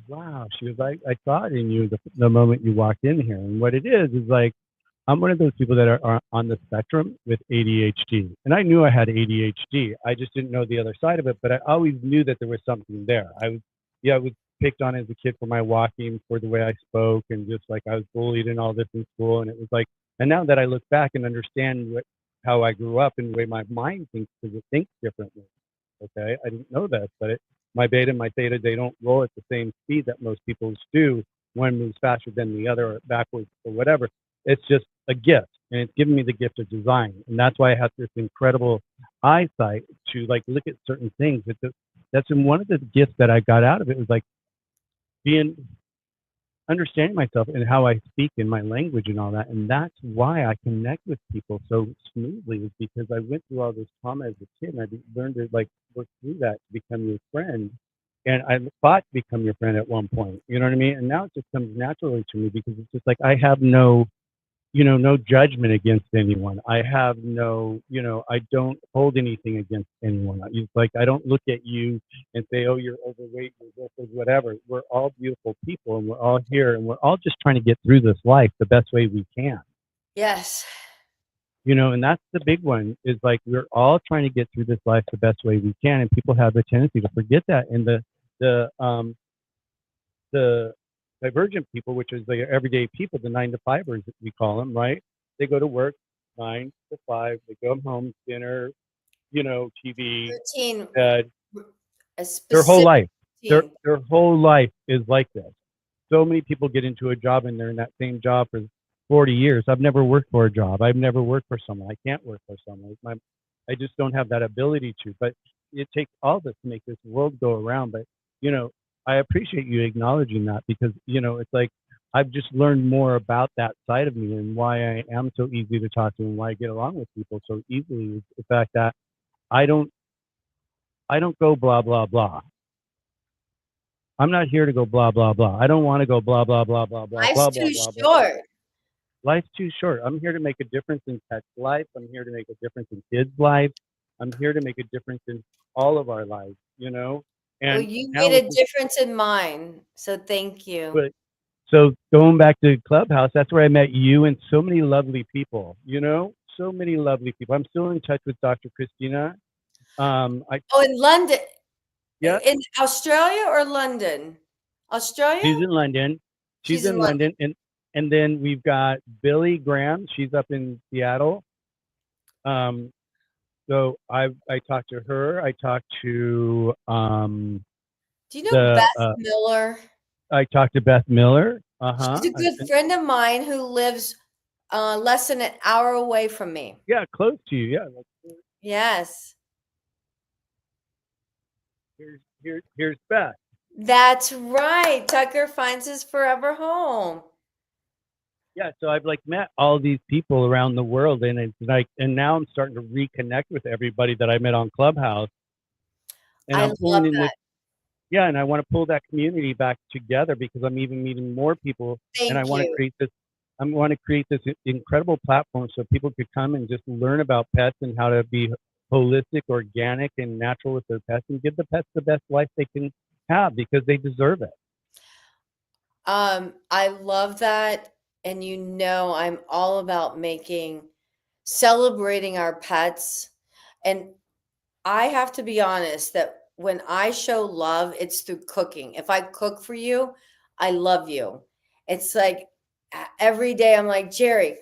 wow. She goes, I saw it in you the moment you walked in here. And what it is like, I'm one of those people that are on the spectrum with ADHD. And I knew I had ADHD. I just didn't know the other side of it, but I always knew that there was something there. I was picked on as a kid for my walking, for the way I spoke, and just like I was bullied and all this in school. And it was like, and now that I look back and understand how I grew up and the way my mind thinks, because it thinks differently. Okay. I didn't know that, but my beta and my theta, they don't roll at the same speed that most people's do. One moves faster than the other or backwards or whatever. It's just a gift, and it's given me the gift of design. And that's why I have this incredible eyesight to like look at certain things. That's in one of the gifts that I got out of it was like being understanding myself and how I speak in my language and all that. And that's why I connect with people so smoothly, is because I went through all this trauma as a kid, and I learned to like work through that to become your friend. And I thought to become your friend at one point, you know what I mean? And now it just comes naturally to me because it's just like I have no judgment against anyone. I have I don't hold anything against anyone. It's like I don't look at you and say, oh, you're overweight, you're this or whatever. We're all beautiful people, and we're all here, and we're all just trying to get through this life the best way we can.
Yes.
And that's the big one, is like we're all trying to get through this life the best way we can, and people have a tendency to forget that. And the divergent people, which is the everyday people, the 9 to 5ers we call them, right? They go to work 9 to 5. They go home, dinner, TV,
Routine,
bed.
a
Their whole
specific
life, their
routine.
their whole life is like this. So many people get into a job and they're in that same job for 40 years. I've never worked for a job. I've never worked for someone. I can't work for someone. I just don't have that ability to. But it takes all this to make this world go around. But I appreciate you acknowledging that, because it's like I've just learned more about that side of me and why I am so easy to talk to and why I get along with people so easily, is the fact that I don't go blah blah blah. I'm not here to go blah blah blah. I don't want to go blah blah blah blah blah
Life's
blah blah
too
blah blah.
short.
Life's too short. I'm here to make a difference in pets' life. I'm here to make a difference in kids' life. I'm here to make a difference in all of our lives.
Well,
And
you
now
made
it's
a
just,
difference in mine, so thank you.
but so going back to Clubhouse, that's where I met you and so many lovely people. So many lovely people. I'm still in touch with Dr. Christina. I
Oh, in London,
Yeah,
in Australia or London? Australia?
she's in London. She's
She's in
in
London.
London, and then we've got Billy Graham. She's up in Seattle. So I talked to her. I talked to
Do you know
the
Beth Miller?
I talked to Beth Miller.
She's a good
And
friend of mine who lives less than an hour away from me.
yeah, close to you. Yeah,
Yes,
here's Beth.
that's right. Tucker finds his forever home.
Yeah, so I've like met all these people around the world, and it's like, and now I'm starting to reconnect with everybody that I met on Clubhouse, and
I
I'm
love
pulling in this.
that.
Yeah, and I want to pull that community back together, because I'm even meeting more people, and I
Thank
want to
you.
create this. I want to create this incredible platform so people could come and just learn about pets and how to be holistic, organic, and natural with their pets, and give the pets the best life they can have, because they deserve it.
I love that. And I'm all about celebrating our pets. And I have to be honest that when I show love, it's through cooking. If I cook for you, I love you. It's like every day I'm like, Jerry,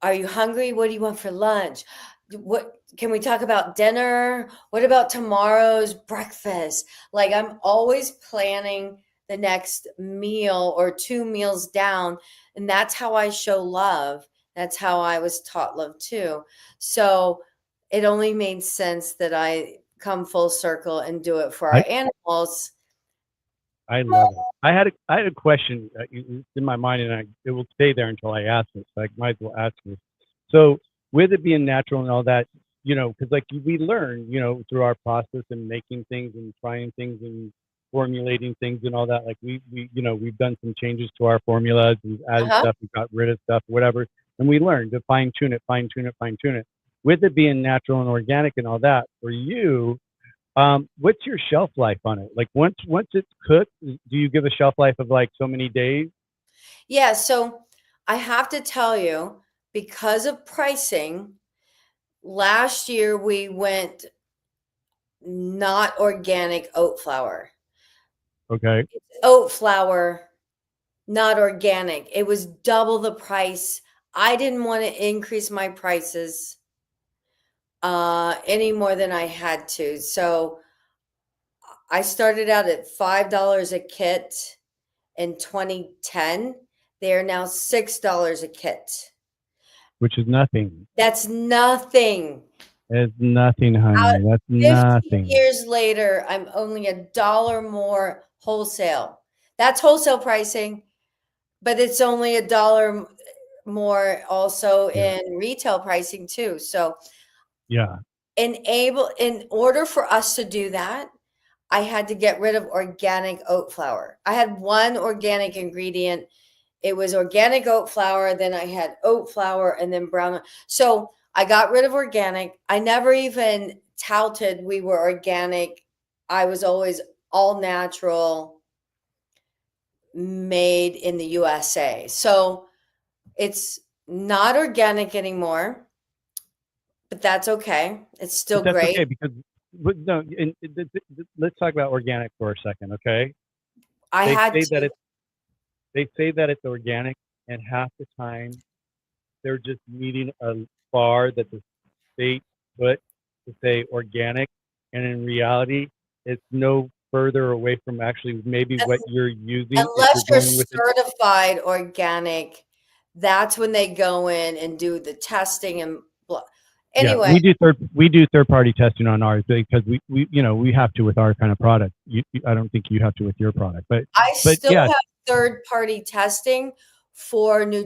are you hungry? What do you want for lunch? What can we talk about dinner? What about tomorrow's breakfast? Like I'm always planning the next meal or two meals down, and that's how I show love. That's how I was taught love too. So it only made sense that I come full circle and do it for
I
our animals.
I love it. I had a question it's in my mind, and it will stay there until I ask it. So I might as well ask this. So with it being natural and all that, because like we learn, through our process and making things and trying things and formulating things and all that. Like we've done some changes to our formulas. We've added
Uh-huh.
stuff. We got rid of stuff, whatever, and we learned to fine tune it, fine tune it, fine tune it. With it being natural and organic and all that, for you, what's your shelf life on it? Like once it's cooked, do you give a shelf life of like so many days?
Yeah, so I have to tell you, because of pricing, last year we went not organic oat flour.
Okay,
Oat flour, not organic. It was double the price. I didn't want to increase my prices any more than I had to. So I started out at $5 a kit in 2010. They are now $6 a kit.
which is nothing.
That's nothing.
It's nothing,
Out
honey. That's
50
nothing.
years later, I'm only $1 more wholesale. That's wholesale pricing, but it's only $1 more also
Yeah,
in retail pricing too. So
yeah.
in order for us to do that, I had to get rid of organic oat flour. I had one organic ingredient. It was organic oat flour. Then I had oat flour and then brown. So I got rid of organic. I never even touted we were organic. I was always all natural, made in the USA. So it's not organic anymore, but that's okay. It's
But
still
that's
great.
okay because no. Let's talk about organic for a second, okay?
I
They
had
say that
to.
it's organic, and half the time they're just meeting a bar that the state put to say organic, and in reality, it's no further away from actually maybe what you're using if
Unless
you're
you're
going with it.
certified organic, that's when they go in and do the testing and blah.
Yeah,
Anyway,
we do third party testing on ours because we have to with our kind of product. I don't think you have to with your product,
I
but
still
yeah,
have third party testing for the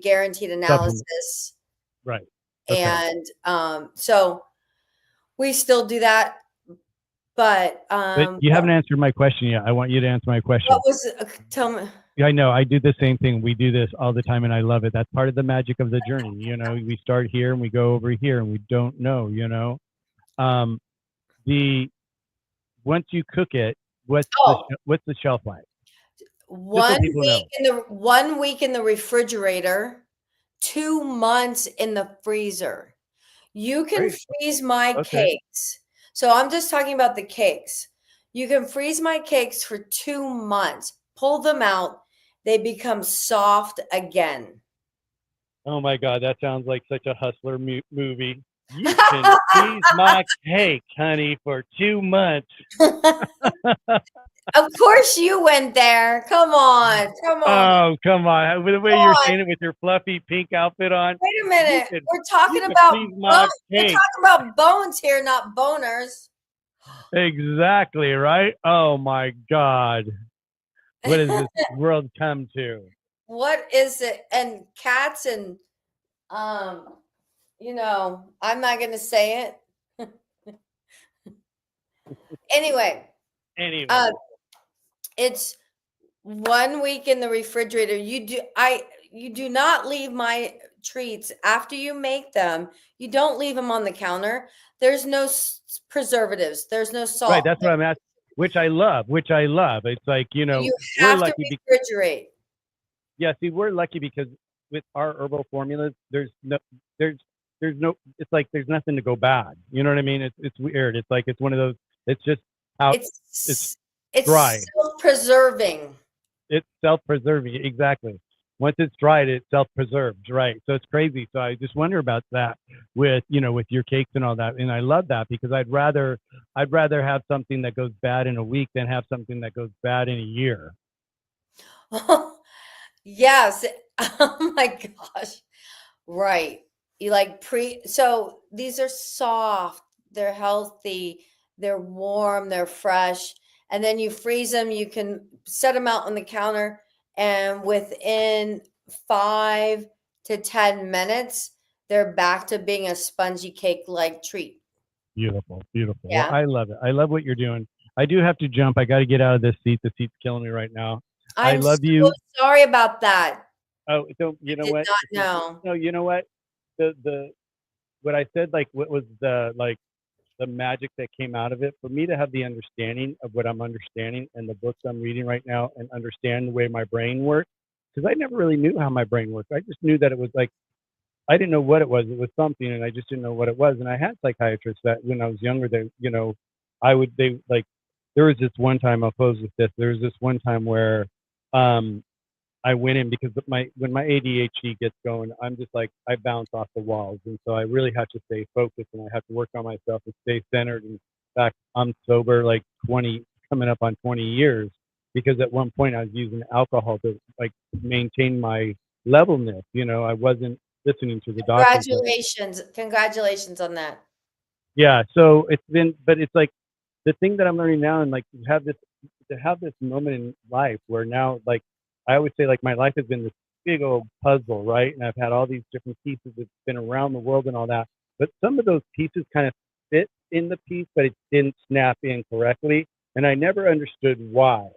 guaranteed
supplement,
analysis.
right? Okay,
And so we still do that. But
but you haven't answered my question yet. I want you to answer my
what
question.
was tell me?
Yeah, I know. I do the same thing. We do this all the time, and I love it. That's part of the magic of the journey. We start here and we go over here, and we don't know. Um, the once you cook it,
Oh,
what's the shelf life? Just so
one
people
week
know.
in the 1 week in the refrigerator, 2 months in the freezer. You can
Great.
freeze my
Okay.
cakes. So I'm just talking about the cakes. You can freeze my cakes for 2 months. Pull them out. They become soft again.
Oh my God, that sounds like such a hustler movie. You can freeze my cake, honey, for 2 months.
Of course you went there. Come on. Come on.
Oh, come on. With the way
Come
you're
on.
saying it with your fluffy pink outfit on,
Wait a
you
minute.
could
We're
you
talking
could
about
freeze my
we're
cake.
talking about bones here, not boners.
Exactly, right? Oh my God. What has this world come to?
What is it? And cats and um, I'm not gonna say it. Anyway,
Anyway,
uh, it's 1 week in the refrigerator. You do not leave my treats after you make them. You don't leave them on the counter. There's no preservatives. There's no
right,
salt.
that's what I'm asking. which I love. It's like, you know,
You
we're
have to
lucky.
refrigerate.
Yeah, see, we're lucky because with our herbal formulas, there's there's no. It's like there's nothing to go bad. You know what I mean? It's weird. It's like it's one of those. It's just how it's
It's
dry.
self-preserving.
It's self-preserving. Exactly. Once it's dried, it self-preserves. Right. So it's crazy. So I just wonder about that with with your cakes and all that. And I love that because I'd rather have something that goes bad in a week than have something that goes bad in a year.
Yes. Oh my gosh. Right. You like so these are soft, they're healthy, they're warm, they're fresh. And then you freeze them, you can set them out on the counter, and within 5 to 10 minutes, they're back to being a spongy cake like treat.
Beautiful, beautiful. Well,
Yeah.
I love it. I love what you're doing. I do have to jump. I got to get out of this seat. The seat's killing me right now. I
I'm
love
so
you.
sorry about that.
Oh, so
I
you know
did
what?
not
This is
know.
no, you know what? The what I said, like what was the magic that came out of it for me to have the understanding of what I'm understanding and the books I'm reading right now and understand the way my brain works because I never really knew how my brain worked. I just knew that it was like I didn't know what it was. It was something, and I just didn't know what it was. And I had psychiatrists that when I was younger, they like. There was this one time I'll close with this. There was this one time where um, I went in because when my ADHD gets going, I'm just like I bounce off the walls, and so I really have to stay focused, and I have to work on myself and stay centered. And in fact, I'm sober like 20, coming up on 20 years, because at one point I was using alcohol to like maintain my levelness. I wasn't listening to the doctors.
Congratulations. Congratulations on that.
Yeah, so it's been, but it's like the thing that I'm learning now, and like to have this moment in life where now, like I always say, like my life has been this big old puzzle, right? And I've had all these different pieces that's been around the world and all that, but some of those pieces kind of fit in the piece, but it didn't snap in correctly, and I never understood why.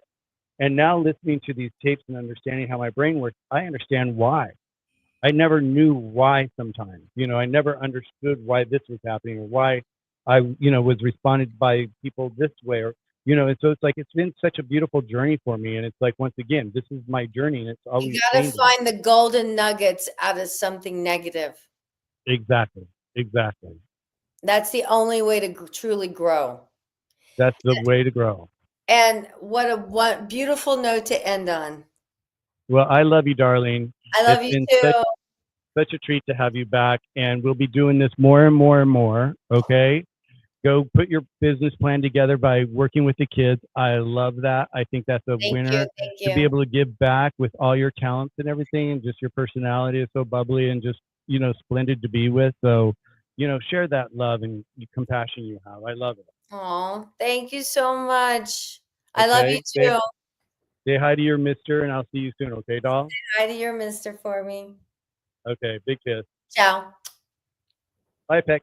And now listening to these tapes and understanding how my brain works, I understand why. I never knew why sometimes. I never understood why this was happening or why I was responded by people this way and so it's like it's been such a beautiful journey for me. And it's like, once again, this is my journey and it's
You
always
got to
changing.
find the golden nuggets out of something negative.
Exactly. Exactly.
That's the only way to truly grow.
That's the way to grow.
And what beautiful note to end on.
Well, I love you, darling.
I love
It's
you
been
too.
such a treat to have you back, and we'll be doing this more and more and more. Okay. Go put your business plan together by working with the kids. I love that. I think that's a
Thank you.
winner
Thank
to be
you.
able to give back with all your talents and everything, and just your personality is so bubbly and just, splendid to be with. So, share that love and compassion you have. I love it.
Oh, thank you so much. I love you
Okay. Say,
too.
say hi to your mister, and I'll see you soon. Okay, doll?
Hi to your mister for me.
Okay. Big kiss.
Ciao.
Bye, Peck.